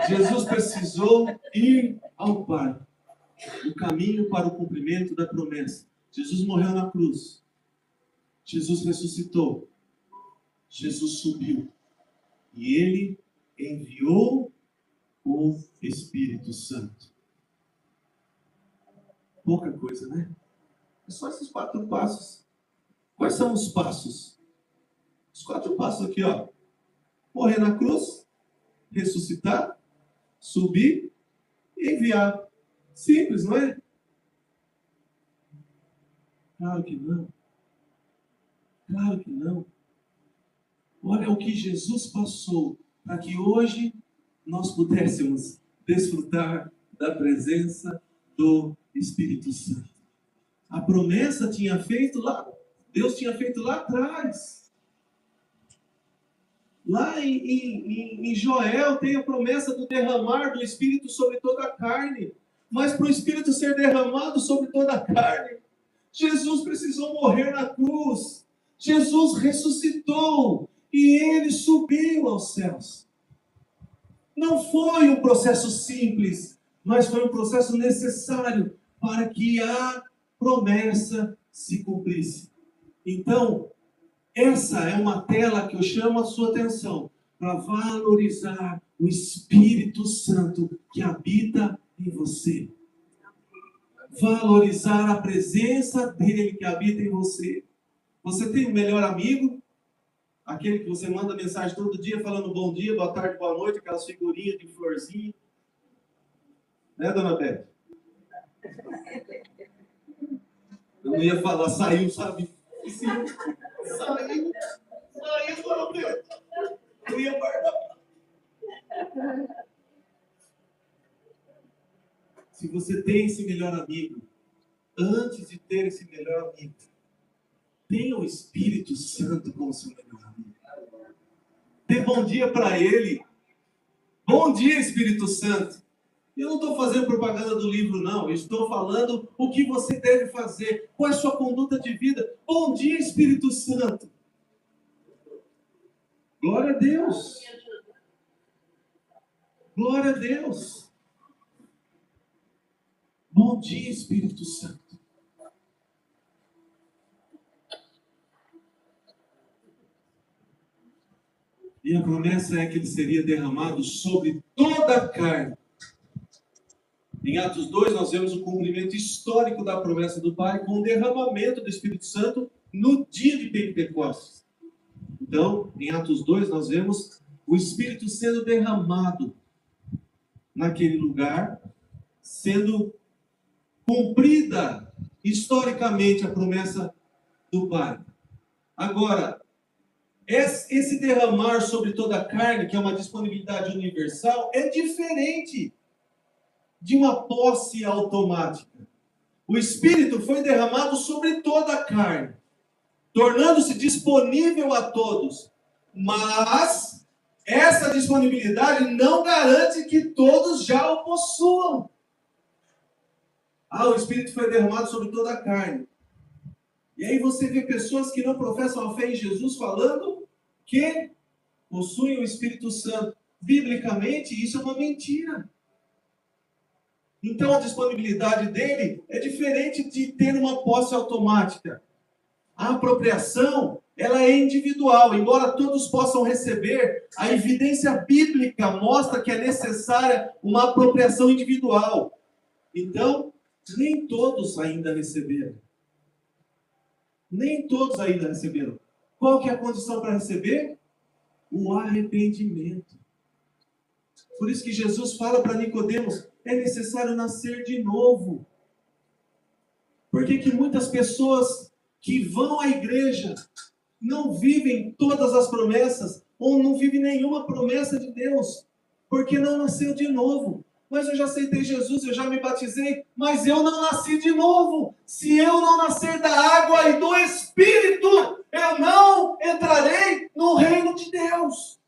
Jesus precisou ir ao Pai. O caminho para o cumprimento da promessa. Jesus morreu na cruz. Jesus ressuscitou. Jesus subiu. E Ele enviou o Espírito Santo. Pouca coisa, né? É só esses 4 passos. Quais são os passos? Os 4 passos aqui, ó. Morrer na cruz, ressuscitar, subir e enviar. Simples, não é? Claro que não. Claro que não. Olha o que Jesus passou para que hoje nós pudéssemos desfrutar da presença do Espírito Santo. A promessa tinha feito lá, Deus tinha feito lá atrás. Lá em Joel tem a promessa do derramar do Espírito sobre toda a carne. Mas para o Espírito ser derramado sobre toda a carne, Jesus precisou morrer na cruz. Jesus ressuscitou e Ele subiu aos céus. Não foi um processo simples, mas foi um processo necessário para que a promessa se cumprisse. Então, essa é uma tela que eu chamo a sua atenção para valorizar o Espírito Santo que habita em você. Valorizar a presença dele que habita em você. Você tem um melhor amigo? Aquele que você manda mensagem todo dia falando bom dia, boa tarde, boa noite, aquelas figurinhas de florzinha. Né, dona Beth? Eu não ia falar, saiu, sabe? Saiu, dona Beth. Eu ia guardar. Se você tem esse melhor amigo, antes de ter esse melhor amigo, tenha o Espírito Santo como seu melhor amigo. Dê bom dia para ele. Bom dia, Espírito Santo. Eu não estou fazendo propaganda do livro, não. Eu estou falando o que você deve fazer. Qual é a sua conduta de vida? Bom dia, Espírito Santo. Glória a Deus. Glória a Deus. Bom dia, Espírito Santo. E a promessa é que ele seria derramado sobre toda a carne. Em Atos 2, nós vemos o cumprimento histórico da promessa do Pai com o derramamento do Espírito Santo no dia de Pentecostes. Então, em Atos 2, nós vemos o Espírito sendo derramado naquele lugar, sendo cumprida historicamente a promessa do Pai. Agora, esse derramar sobre toda a carne, que é uma disponibilidade universal, é diferente de uma posse automática. O Espírito foi derramado sobre toda a carne, tornando-se disponível a todos. Mas essa disponibilidade não garante que todos já o possuam. O Espírito foi derramado sobre toda a carne. E aí você vê pessoas que não professam a fé em Jesus falando que possuem o Espírito Santo. Biblicamente, isso é uma mentira. Então a disponibilidade dele é diferente de ter uma posse automática. A apropriação, ela é individual. Embora todos possam receber, a evidência bíblica mostra que é necessária uma apropriação individual. Então, nem todos ainda receberam. Nem todos ainda receberam. Qual que é a condição para receber? O arrependimento. Por isso que Jesus fala para Nicodemos, é necessário nascer de novo. Por que muitas pessoas que vão à igreja não vivem todas as promessas, ou não vivem nenhuma promessa de Deus? Porque não nasceu de novo. Mas eu já aceitei Jesus, eu já me batizei, mas eu não nasci de novo. Se eu não nascer da água e do Espírito, eu não entrarei no reino de Deus.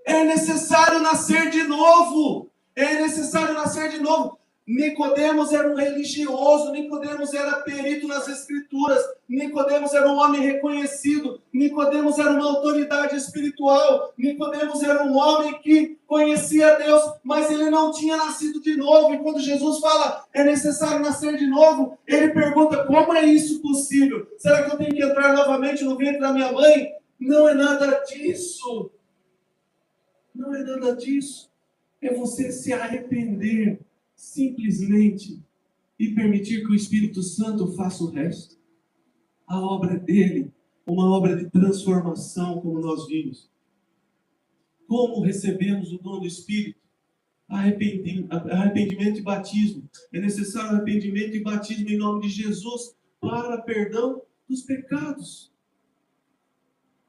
É necessário nascer de novo. É necessário nascer de novo. Nicodemos era um religioso, Nicodemos era perito nas escrituras, Nicodemos era um homem reconhecido, Nicodemos era uma autoridade espiritual, Nicodemos era um homem que conhecia Deus, mas ele não tinha nascido de novo. E quando Jesus fala, é necessário nascer de novo, ele pergunta, como é isso possível? Será que eu tenho que entrar novamente no ventre da minha mãe? Não é nada disso. Não é nada disso. É você se arrepender simplesmente e permitir que o Espírito Santo faça o resto. A obra dele, uma obra de transformação, como nós vimos. Como recebemos o dom do Espírito? Arrependimento e batismo. É necessário arrependimento e batismo em nome de Jesus para perdão dos pecados.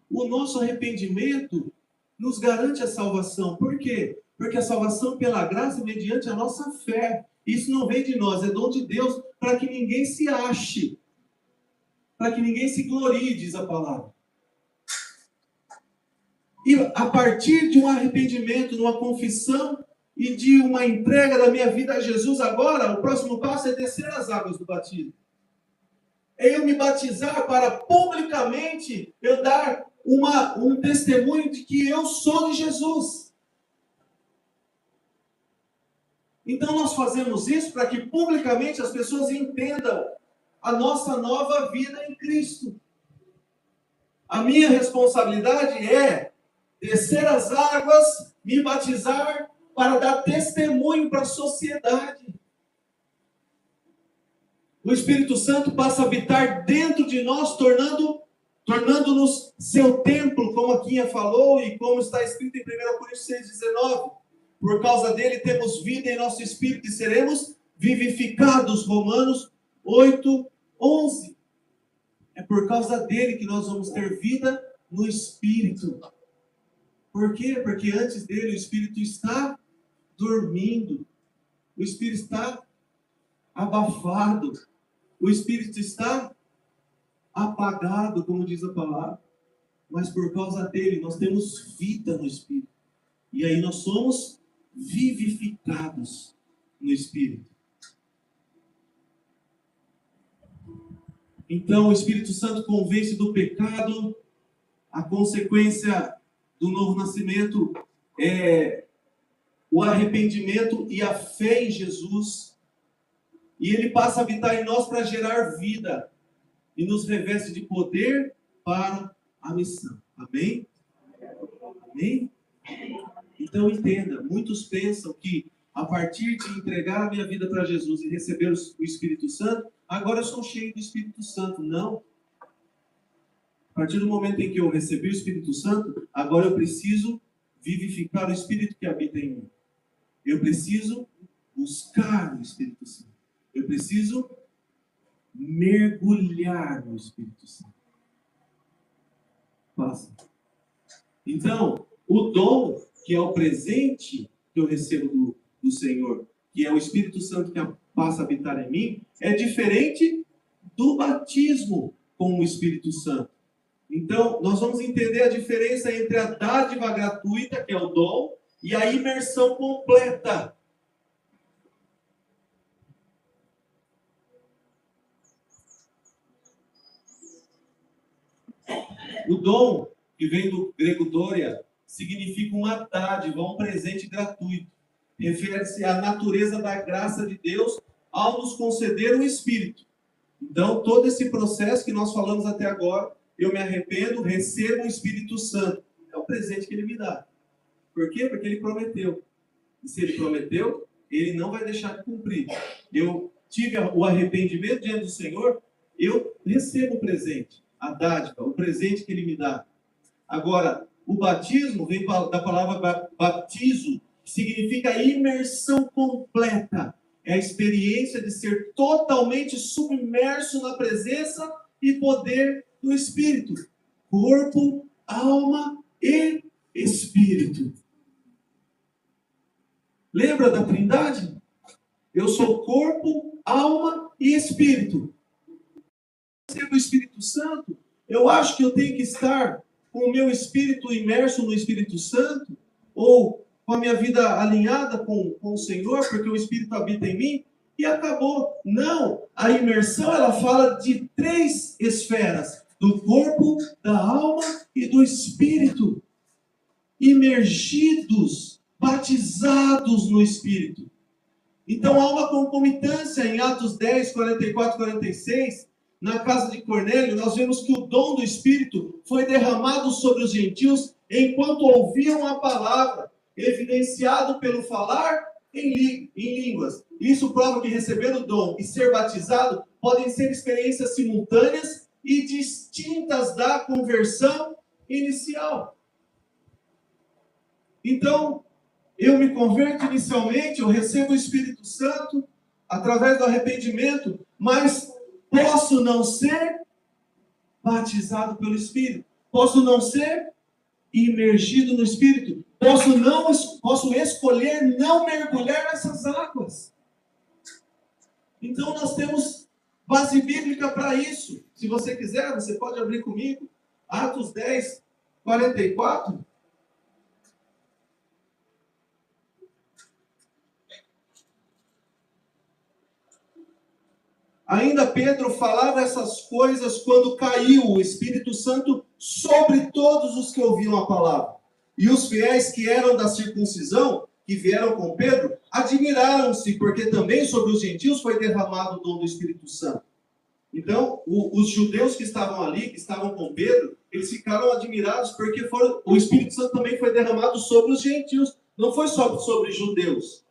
O nosso arrependimento nos garante a salvação. Por quê? Porque a salvação pela graça é mediante a nossa fé. Isso não vem de nós, é dom de Deus, para que ninguém se ache, para que ninguém se glorie, diz a palavra. E a partir de um arrependimento, de uma confissão e de uma entrega da minha vida a Jesus agora, o próximo passo é descer as águas do batismo. É eu me batizar para publicamente eu dar um testemunho de que eu sou de Jesus. Então nós fazemos isso para que publicamente as pessoas entendam a nossa nova vida em Cristo. A minha responsabilidade é descer as águas, me batizar para dar testemunho para a sociedade. O Espírito Santo passa a habitar dentro de nós, tornando-nos seu templo, como a Quinha falou e como está escrito em 1 Coríntios 6,19. Por causa dele temos vida em nosso espírito e seremos vivificados. Romanos 8:11. É por causa dele que nós vamos ter vida no espírito. Por quê? Porque antes dele o espírito está dormindo. O espírito está abafado. O espírito está apagado, como diz a palavra. Mas por causa dele nós temos vida no espírito. E aí nós somos vivificados no Espírito. Então o Espírito Santo convence do pecado. A consequência do novo nascimento é o arrependimento e a fé em Jesus. E ele passa a habitar em nós para gerar vida e nos reveste de poder para a missão. Amém? Amém? Então entenda, muitos pensam que a partir de entregar a minha vida para Jesus e receber o Espírito Santo, agora eu sou cheio do Espírito Santo. Não. A partir do momento em que eu recebi o Espírito Santo, agora eu preciso vivificar o Espírito que habita em mim. Eu preciso buscar o Espírito Santo. Eu preciso mergulhar no Espírito Santo. Passa. Então, o dom, que é o presente que eu recebo do Senhor, que é o Espírito Santo que passa a habitar em mim, é diferente do batismo com o Espírito Santo. Então, nós vamos entender a diferença entre a dádiva gratuita, que é o dom, e a imersão completa. O dom, que vem do grego doria, significa uma dádiva, um presente gratuito. Refere-se à natureza da graça de Deus ao nos conceder o Espírito. Então, todo esse processo que nós falamos até agora, eu me arrependo, recebo o Espírito Santo. É o presente que Ele me dá. Por quê? Porque Ele prometeu. E se Ele prometeu, Ele não vai deixar de cumprir. Eu tive o arrependimento diante do Senhor, eu recebo o presente, a dádiva, o presente que Ele me dá. Agora, o batismo vem da palavra batizo, que significa imersão completa. É a experiência de ser totalmente submerso na presença e poder do Espírito. Corpo, alma e Espírito. Lembra da Trindade? Eu sou corpo, alma e Espírito. Sendo o Espírito Santo, eu acho que eu tenho que estar com o meu espírito imerso no Espírito Santo, ou com a minha vida alinhada com o Senhor, porque o Espírito habita em mim, e acabou. Não, a imersão ela fala de 3 esferas, do corpo, da alma e do Espírito. Imergidos, batizados no Espírito. Então há uma concomitância em Atos 10, 44, 46, na casa de Cornélio, nós vemos que o dom do Espírito foi derramado sobre os gentios enquanto ouviam a palavra, evidenciado pelo falar em línguas. Isso prova que receber o dom e ser batizado podem ser experiências simultâneas e distintas da conversão inicial. Então, eu me converto inicialmente, eu recebo o Espírito Santo através do arrependimento, mas posso não ser batizado pelo Espírito. Posso não ser imergido no Espírito. Posso escolher não mergulhar nessas águas. Então nós temos base bíblica para isso. Se você quiser, você pode abrir comigo. Atos 10, 44. Ainda Pedro falava essas coisas quando caiu o Espírito Santo sobre todos os que ouviam a palavra. E os fiéis que eram da circuncisão, que vieram com Pedro, admiraram-se, porque também sobre os gentios foi derramado o dom do Espírito Santo. Então, os judeus que estavam ali, que estavam com Pedro, eles ficaram admirados porque o Espírito Santo também foi derramado sobre os gentios, não foi só sobre os judeus.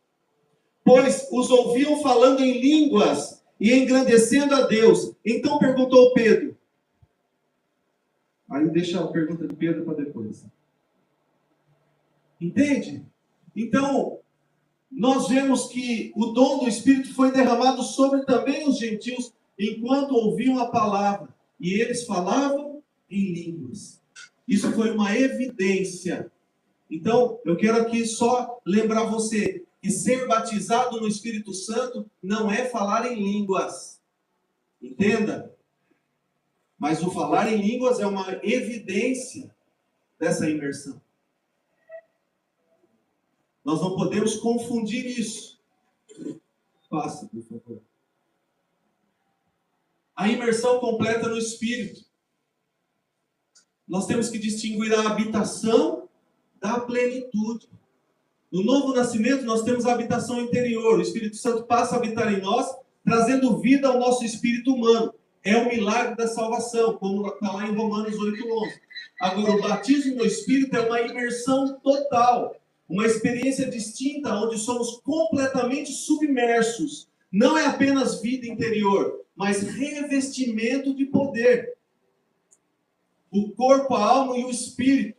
Pois os ouviam falando em línguas e engrandecendo a Deus. Então perguntou Pedro. Aí deixa a pergunta de Pedro para depois. Entende? Então, nós vemos que o dom do Espírito foi derramado sobre também os gentios, enquanto ouviam a palavra. E eles falavam em línguas. Isso foi uma evidência. Então, eu quero aqui só lembrar você que ser batizado no Espírito Santo não é falar em línguas. Entenda? Mas o falar em línguas é uma evidência dessa imersão. Nós não podemos confundir isso. Passa, por favor. A imersão completa no Espírito. Nós temos que distinguir a habitação da plenitude. No novo nascimento, nós temos a habitação interior. O Espírito Santo passa a habitar em nós, trazendo vida ao nosso espírito humano. É o milagre da salvação, como está lá em Romanos 8:11. Agora, o batismo no Espírito é uma imersão total. Uma experiência distinta, onde somos completamente submersos. Não é apenas vida interior, mas revestimento de poder. o corpo, a alma e o espírito.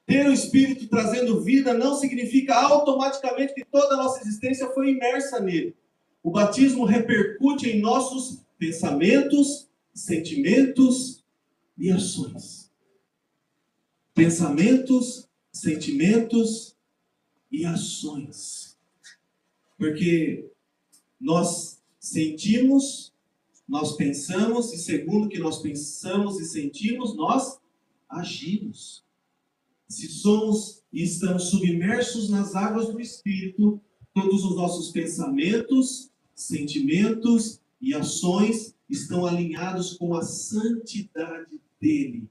Ter o espírito trazendo vida não significa automaticamente que toda a nossa existência foi imersa nele. O batismo repercute em nossos pensamentos, sentimentos e ações. Pensamentos, sentimentos e ações. Porque nós sentimos, nós pensamos, e segundo o que nós pensamos e sentimos, nós agimos. Se somos e estamos submersos nas águas do Espírito, todos os nossos pensamentos, sentimentos e ações estão alinhados com a santidade dele.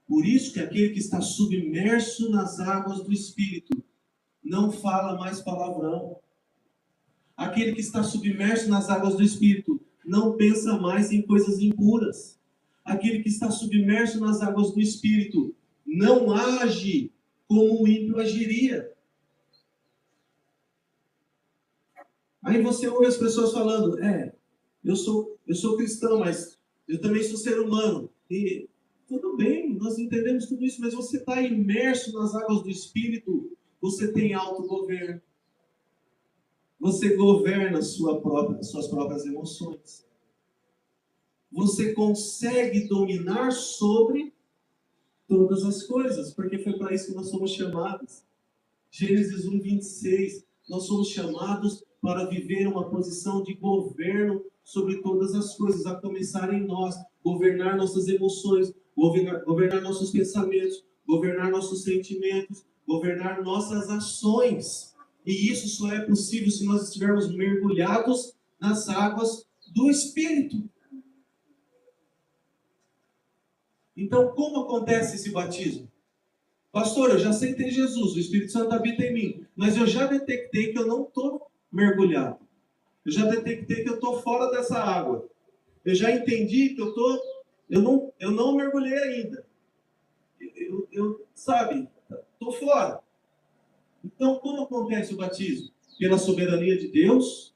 Por isso que aquele que está submerso nas águas do Espírito não fala mais palavrão. Aquele que está submerso nas águas do Espírito não pensa mais em coisas impuras. Aquele que está submerso nas águas do Espírito não age como o ímpio agiria. Aí você ouve as pessoas falando, eu sou cristão, mas eu também sou ser humano. E tudo bem, nós entendemos tudo isso, mas você está imerso nas águas do Espírito, você tem autogoverno. Você governa suas próprias emoções. Você consegue dominar sobre todas as coisas, porque foi para isso que nós somos chamados. Gênesis 1:26, nós somos chamados para viver uma posição de governo sobre todas as coisas, a começar em nós, governar nossas emoções, governar nossos pensamentos, governar nossos sentimentos, governar nossas ações. E isso só é possível se nós estivermos mergulhados nas águas do Espírito. Então, como acontece esse batismo? Pastor, eu já aceitei Jesus, o Espírito Santo habita em mim, mas eu já detectei que eu não estou mergulhado. Eu já detectei que eu estou fora dessa água. Eu já entendi que eu não mergulhei ainda. Estou fora. Então, como acontece o batismo? Pela soberania de Deus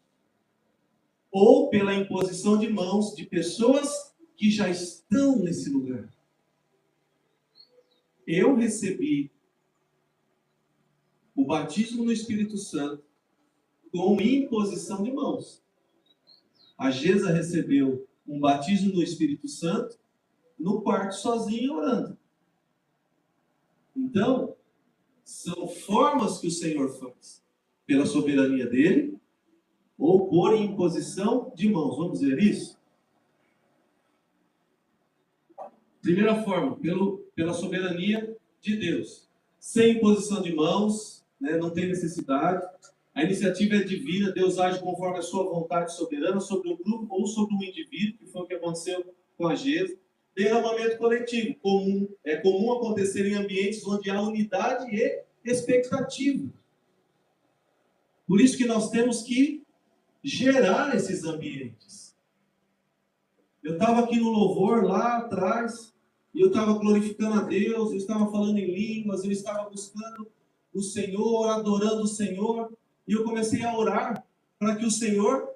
ou pela imposição de mãos de pessoas que já estão nesse lugar? Eu recebi o batismo no Espírito Santo com imposição de mãos. A Gesa recebeu um batismo no Espírito Santo no quarto sozinha orando. Então, são formas que o Senhor faz. Pela soberania dele ou por imposição de mãos. Vamos ver isso? Primeira forma, pela soberania de Deus. Sem imposição de mãos, não tem necessidade. A iniciativa é divina, Deus age conforme a sua vontade soberana sobre um grupo ou sobre um indivíduo, que foi o que aconteceu com a Gesa. Derramamento coletivo, é comum acontecer em ambientes onde há unidade e expectativa. Por isso que nós temos que gerar esses ambientes. Eu estava aqui no louvor, lá atrás, e eu estava glorificando a Deus, eu estava falando em línguas, eu estava buscando o Senhor, adorando o Senhor, e eu comecei a orar para que o Senhor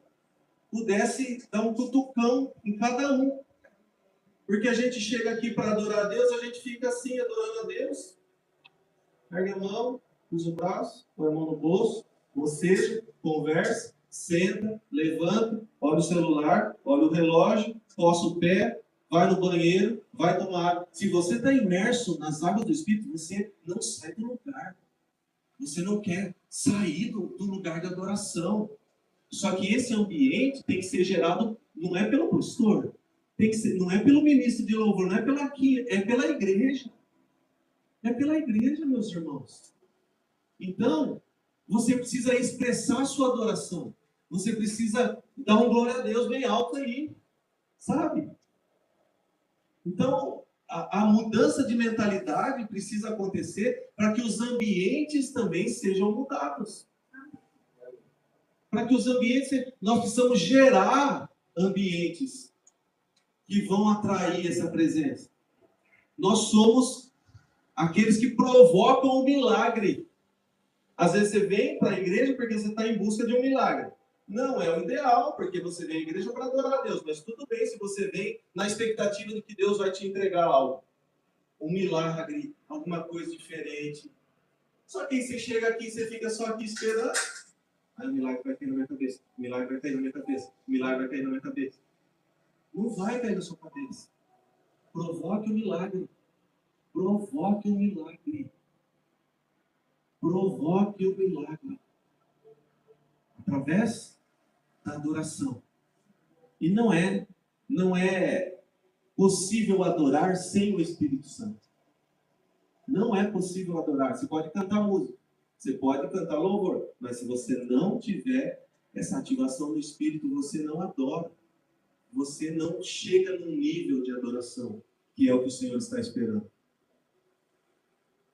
pudesse dar um cutucão em cada um. Porque a gente chega aqui para adorar a Deus, a gente fica assim, adorando a Deus. Ergue a mão, usa o braço, põe a mão no bolso, boceja, conversa, senta, levanta, olha o celular, olha o relógio, coça o pé, vai no banheiro, vai tomar água. Se você está imerso nas águas do Espírito, você não sai do lugar. Você não quer sair do lugar de adoração. Só que esse ambiente tem que ser gerado, não é pelo pastor, não é pelo ministro de louvor, não é é pela igreja. É pela igreja, meus irmãos. Então, você precisa expressar a sua adoração. Você precisa dar um glória a Deus bem alto aí. Sabe? Então, a mudança de mentalidade precisa acontecer para que os ambientes também sejam mudados. Para que os ambientes... Nós precisamos gerar ambientes que vão atrair essa presença. Nós somos aqueles que provocam o milagre. Às vezes você vem para a igreja porque você está em busca de um milagre. Não é o ideal, porque você vem à igreja para adorar a Deus, mas tudo bem se você vem na expectativa de que Deus vai te entregar algo. Um milagre, alguma coisa diferente. Só que aí você chega aqui e você fica só aqui esperando. Aí o milagre vai cair na minha cabeça. O milagre vai cair na minha cabeça. O milagre vai cair na minha cabeça. Não vai cair na sua cabeça. Provoque o milagre. Provoque o milagre. Provoque o milagre. Através da adoração. E não é possível adorar sem o Espírito Santo. Não é possível adorar. Você pode cantar música, você pode cantar louvor, mas se você não tiver essa ativação do Espírito, você não adora. Você não chega num nível de adoração, que é o que o Senhor está esperando.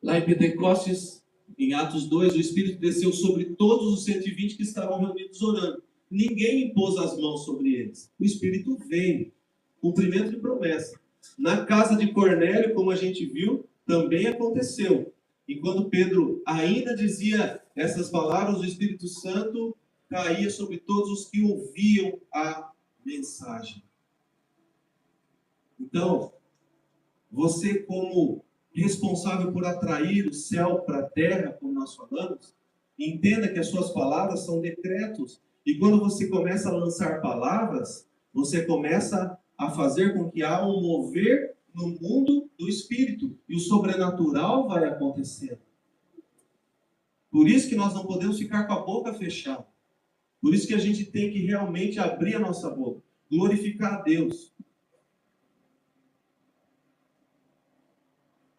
Lá em Pentecostes, em Atos 2, o Espírito desceu sobre todos os 120 que estavam reunidos orando. Ninguém impôs as mãos sobre eles. O Espírito veio. Cumprimento de promessa. Na casa de Cornélio, como a gente viu, também aconteceu. E quando Pedro ainda dizia essas palavras, o Espírito Santo caía sobre todos os que ouviam a mensagem. Então, você como responsável por atrair o céu para a terra, como nós falamos, entenda que as suas palavras são decretos. E quando você começa a lançar palavras, você começa a fazer com que há um mover no mundo do Espírito. E o sobrenatural vai acontecendo. Por isso que nós não podemos ficar com a boca fechada. Por isso que a gente tem que realmente abrir a nossa boca. Glorificar a Deus.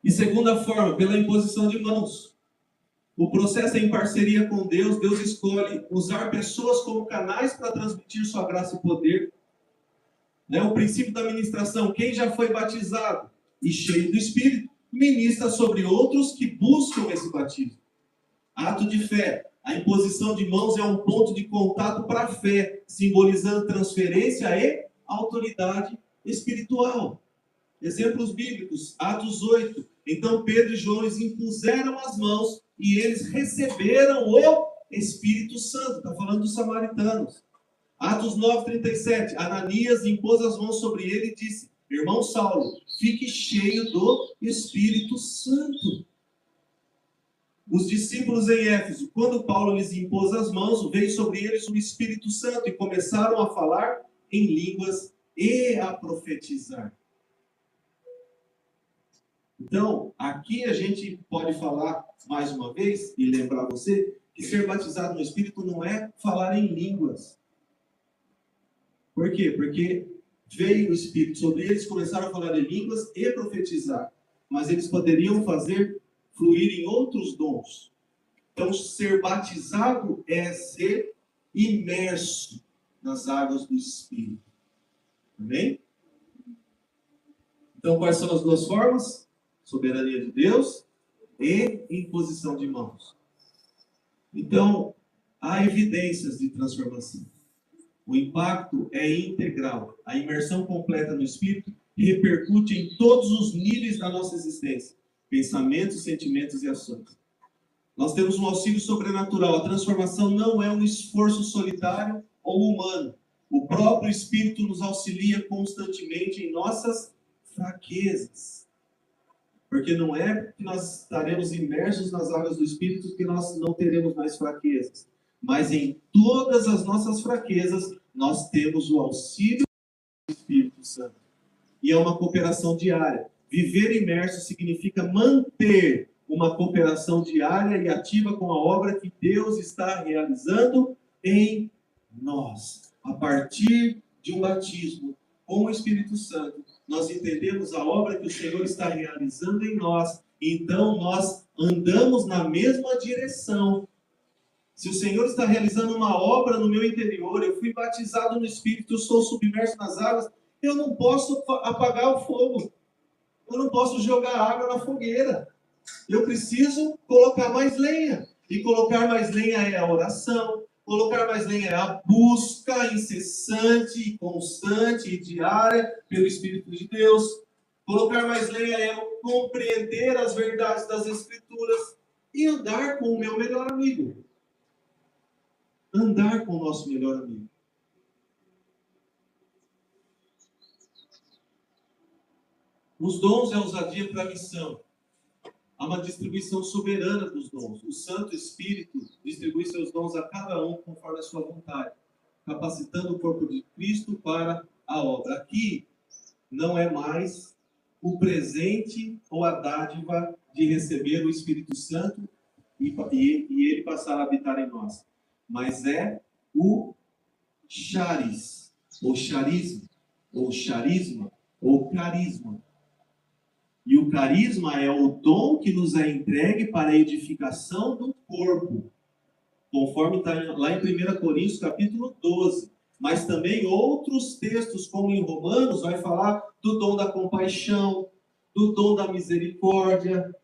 E segunda forma, pela imposição de mãos. O processo é em parceria com Deus. Deus escolhe usar pessoas como canais para transmitir sua graça e poder. O princípio da ministração. Quem já foi batizado e cheio do Espírito, ministra sobre outros que buscam esse batismo. Ato de fé. A imposição de mãos é um ponto de contato para a fé, simbolizando transferência e autoridade espiritual. Exemplos bíblicos. Atos 8. Então Pedro e João eles impuseram as mãos e eles receberam o Espírito Santo. Está falando dos samaritanos. Atos 9:37. Ananias impôs as mãos sobre ele e disse: irmão Saulo, fique cheio do Espírito Santo. Os discípulos em Éfeso, quando Paulo lhes impôs as mãos, veio sobre eles o Espírito Santo e começaram a falar em línguas e a profetizar. Então, aqui a gente pode falar mais uma vez e lembrar você que ser batizado no Espírito não é falar em línguas. Por quê? Porque veio o Espírito sobre eles, começaram a falar em línguas e profetizar. Mas eles poderiam fazer fluir em outros dons. Então, ser batizado é ser imerso nas águas do Espírito. Amém? Então, quais são as duas formas? Soberania de Deus e imposição de mãos. Então, há evidências de transformação. O impacto é integral. A imersão completa no Espírito repercute em todos os níveis da nossa existência. Pensamentos, sentimentos e ações. Nós temos um auxílio sobrenatural. A transformação não é um esforço solitário ou humano. O próprio Espírito nos auxilia constantemente em nossas fraquezas. Porque não é que nós estaremos imersos nas águas do Espírito que nós não teremos mais fraquezas. Mas em todas as nossas fraquezas, nós temos o auxílio do Espírito Santo. E é uma cooperação diária. Viver imerso significa manter uma cooperação diária e ativa com a obra que Deus está realizando em nós. A partir de um batismo com o Espírito Santo, nós entendemos a obra que o Senhor está realizando em nós, então nós andamos na mesma direção. Se o Senhor está realizando uma obra no meu interior, eu fui batizado no Espírito, eu sou submerso nas águas, eu não posso apagar o fogo, eu não posso jogar água na fogueira, eu preciso colocar mais lenha, e colocar mais lenha é a oração, colocar mais lenha é a busca incessante, constante e diária pelo Espírito de Deus. Colocar mais lenha é compreender as verdades das Escrituras e andar com o meu melhor amigo. andar com o nosso melhor amigo. Os dons é ousadia para a missão. Há uma distribuição soberana dos dons. O Santo Espírito distribui seus dons a cada um conforme a sua vontade, capacitando o corpo de Cristo para a obra. Aqui não é mais o presente ou a dádiva de receber o Espírito Santo e ele passar a habitar em nós, mas é o charis, ou charisma, ou charisma, ou carisma. E o carisma é o dom que nos é entregue para a edificação do corpo, conforme está lá em 1 Coríntios, capítulo 12. Mas também outros textos, como em Romanos, vai falar do dom da compaixão, do dom da misericórdia.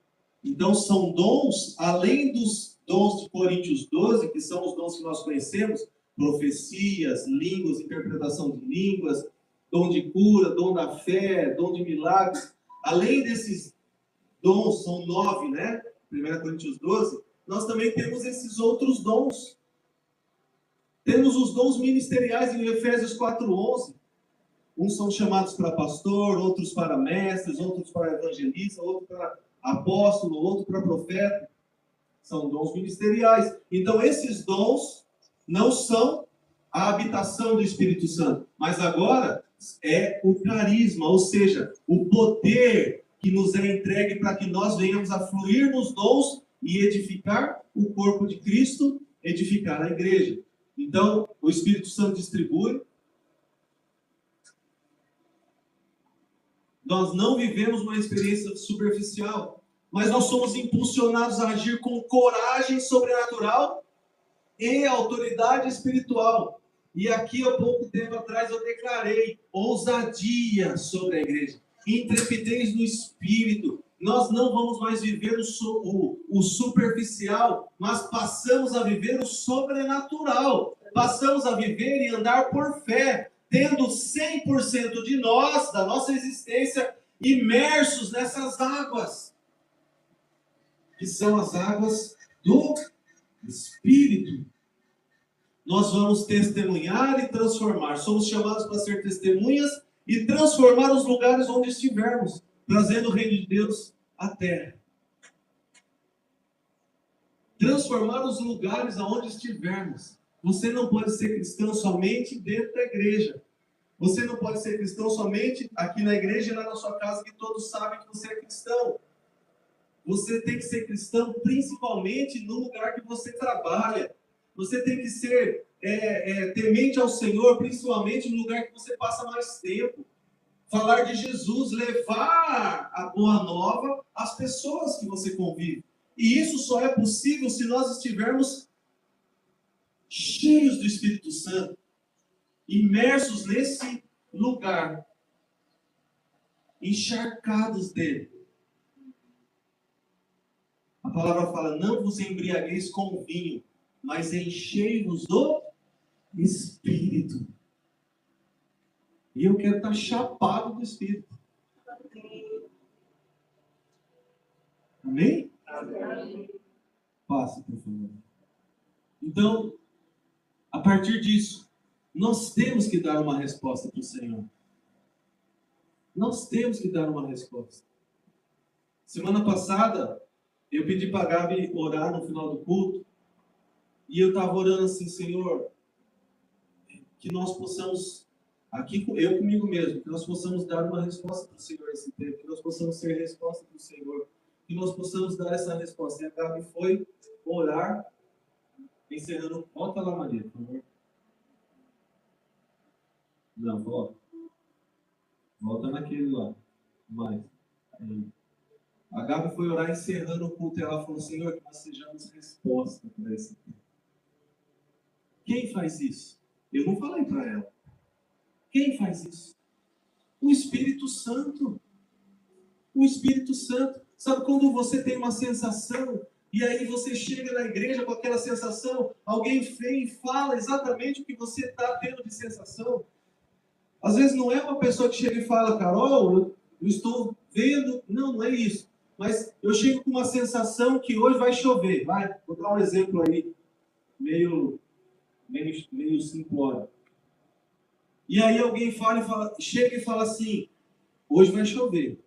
Então, são dons, além dos dons de Coríntios 12, que são os dons que nós conhecemos, profecias, línguas, interpretação de línguas, dom de cura, dom da fé, dom de milagres. Além desses dons, são 9, né? 1 Coríntios 12, nós também temos esses outros dons. Temos os dons ministeriais em Efésios 4:11. Uns são chamados para pastor, outros para mestres, outros para evangelista, outros para apóstolo, outro para profeta. São dons ministeriais. Então, esses dons não são a habitação do Espírito Santo, mas agora é o carisma, ou seja, o poder que nos é entregue para que nós venhamos a fluir nos dons e edificar o corpo de Cristo, edificar a igreja. Então, o Espírito Santo distribui. Nós não vivemos uma experiência superficial, mas nós somos impulsionados a agir com coragem sobrenatural e autoridade espiritual. E aqui, há pouco tempo atrás, eu declarei ousadia sobre a igreja, intrepidez no espírito. Nós não vamos mais viver o superficial, mas passamos a viver o sobrenatural. Passamos a viver e andar por fé, tendo 100% de nós, da nossa existência, imersos nessas águas, que são as águas do Espírito. Nós vamos testemunhar e transformar. Somos chamados para ser testemunhas e transformar os lugares onde estivermos, trazendo o reino de Deus à terra. Transformar os lugares aonde estivermos. Você não pode ser cristão somente dentro da igreja. Você não pode ser cristão somente aqui na igreja e lá na sua casa, que todos sabem que você é cristão. Você tem que ser cristão principalmente no lugar que você trabalha. Você tem que ser temente ao Senhor, principalmente no lugar que você passa mais tempo. Falar de Jesus, levar a boa nova às pessoas que você convive. E isso só é possível se nós estivermos cheios do Espírito Santo, imersos nesse lugar, encharcados dele. A palavra fala, não vos embriagueis com vinho, mas enchei-vos do Espírito. E eu quero estar chapado do Espírito. Amém? Amém. Passe, por favor. Então, a partir disso, nós temos que dar uma resposta para o Senhor. Nós temos que dar uma resposta. Semana passada, eu pedi para a Gabi orar no final do culto. E eu estava orando assim, Senhor, que nós possamos, aqui eu comigo mesmo, que nós possamos dar uma resposta para o Senhor esse tempo, que nós possamos ser resposta para o Senhor, que nós possamos dar essa resposta. E a Gabi foi orar, encerrando. Volta lá, Maria, por favor. Não, volta. Volta naquele lá. Mais. A Gabi foi orar, encerrando o culto, e ela falou, Senhor, que nós sejamos resposta para esse tempo. Quem faz isso? Eu não falei para ela. Quem faz isso? O Espírito Santo. O Espírito Santo. Sabe quando você tem uma sensação e aí você chega na igreja com aquela sensação, alguém vem e fala exatamente o que você está tendo de sensação? Às vezes não é uma pessoa que chega e fala, Carol, eu estou vendo. Não, não é isso. Mas eu chego com uma sensação que hoje vai chover. Vou dar um exemplo aí, meio meio simplório. E aí alguém chega e fala assim, hoje vai chover.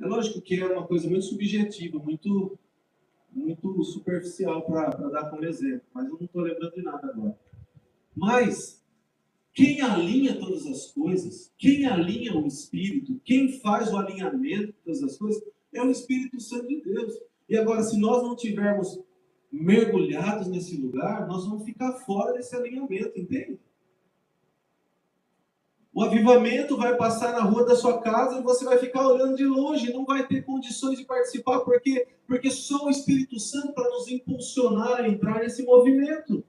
É lógico que é uma coisa muito subjetiva, muito superficial para dar como exemplo, mas eu não estou lembrando de nada agora. Mas quem alinha todas as coisas, quem alinha o Espírito, quem faz o alinhamento de todas as coisas, é o Espírito Santo de Deus. E agora, se nós não tivermos mergulhados nesse lugar, nós vamos ficar fora desse alinhamento, entende? O avivamento vai passar na rua da sua casa e você vai ficar olhando de longe, não vai ter condições de participar, porque só o Espírito Santo para nos impulsionar a entrar nesse movimento.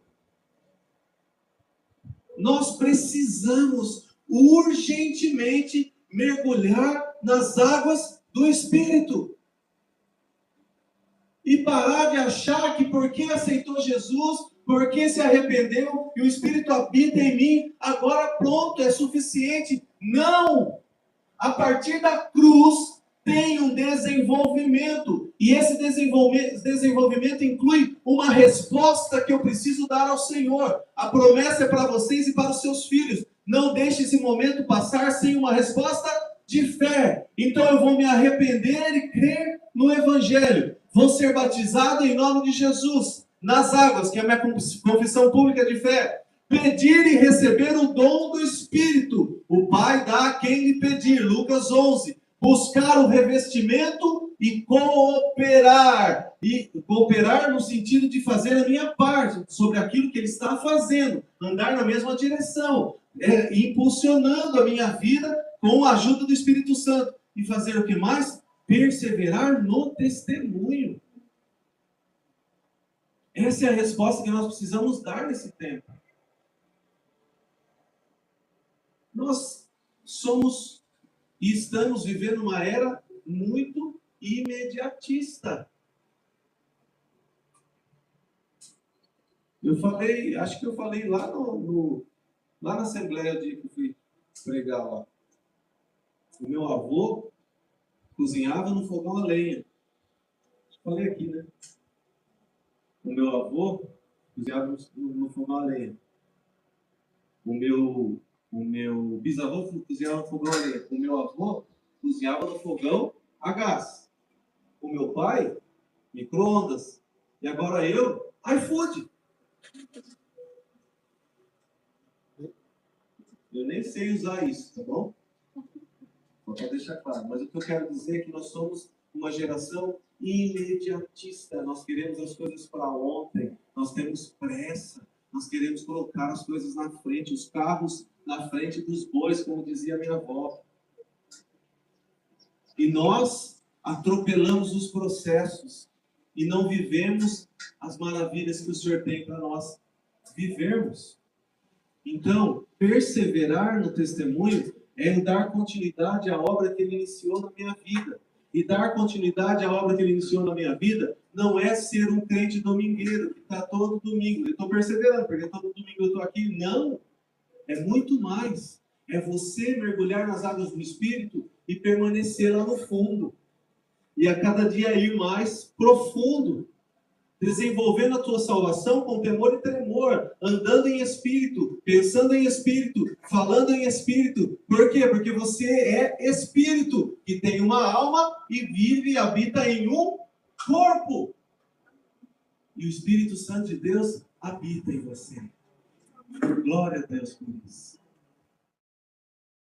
Nós precisamos urgentemente mergulhar nas águas do Espírito. E parar de achar que porque aceitou Jesus, porque se arrependeu e o Espírito habita em mim, agora pronto, é suficiente. Não! A partir da cruz tem um desenvolvimento. E esse desenvolvimento inclui uma resposta que eu preciso dar ao Senhor. A promessa é para vocês e para os seus filhos. Não deixe esse momento passar sem uma resposta de fé. Então eu vou me arrepender e crer no Evangelho. Vou ser batizado em nome de Jesus, nas águas, que é a minha confissão pública de fé. Pedir e receber o dom do Espírito. O Pai dá a quem lhe pedir. Lucas 11. Buscar o revestimento e cooperar. E cooperar no sentido de fazer a minha parte sobre aquilo que Ele está fazendo. Andar na mesma direção. Impulsionando a minha vida com a ajuda do Espírito Santo. E fazer o que mais? Perseverar no testemunho. Essa é a resposta que nós precisamos dar nesse tempo. Nós somos e estamos vivendo uma era muito imediatista. Acho que eu falei lá lá na Assembleia de que eu fui pregar lá. O meu avô cozinhava no fogão a lenha. Falei aqui, né? O meu avô cozinhava no fogão a lenha. O meu bisavô cozinhava no fogão a lenha. O meu avô cozinhava no fogão a gás. O meu pai, micro-ondas. E agora eu, iFood. Eu nem sei usar isso, tá bom? Só para deixar claro. Mas o que eu quero dizer é que nós somos uma geração imediatista. Nós queremos as coisas para ontem. Nós temos pressa. Nós queremos colocar as coisas na frente, os carros na frente dos bois, como dizia minha avó. E nós atropelamos os processos e não vivemos as maravilhas que o Senhor tem para nós vivermos. Então, perseverar no testemunho é dar continuidade à obra que Ele iniciou na minha vida. E dar continuidade à obra que Ele iniciou na minha vida não é ser um crente domingueiro, que está todo domingo. Eu estou perseverando, porque todo domingo eu estou aqui. Não. É muito mais. É você mergulhar nas águas do Espírito e permanecer lá no fundo. E a cada dia ir mais profundo. Desenvolvendo a tua salvação com temor e tremor, andando em Espírito, pensando em Espírito, falando em Espírito. Por quê? Porque você é Espírito, que tem uma alma e vive e habita em um corpo. E o Espírito Santo de Deus habita em você. Glória a Deus por isso.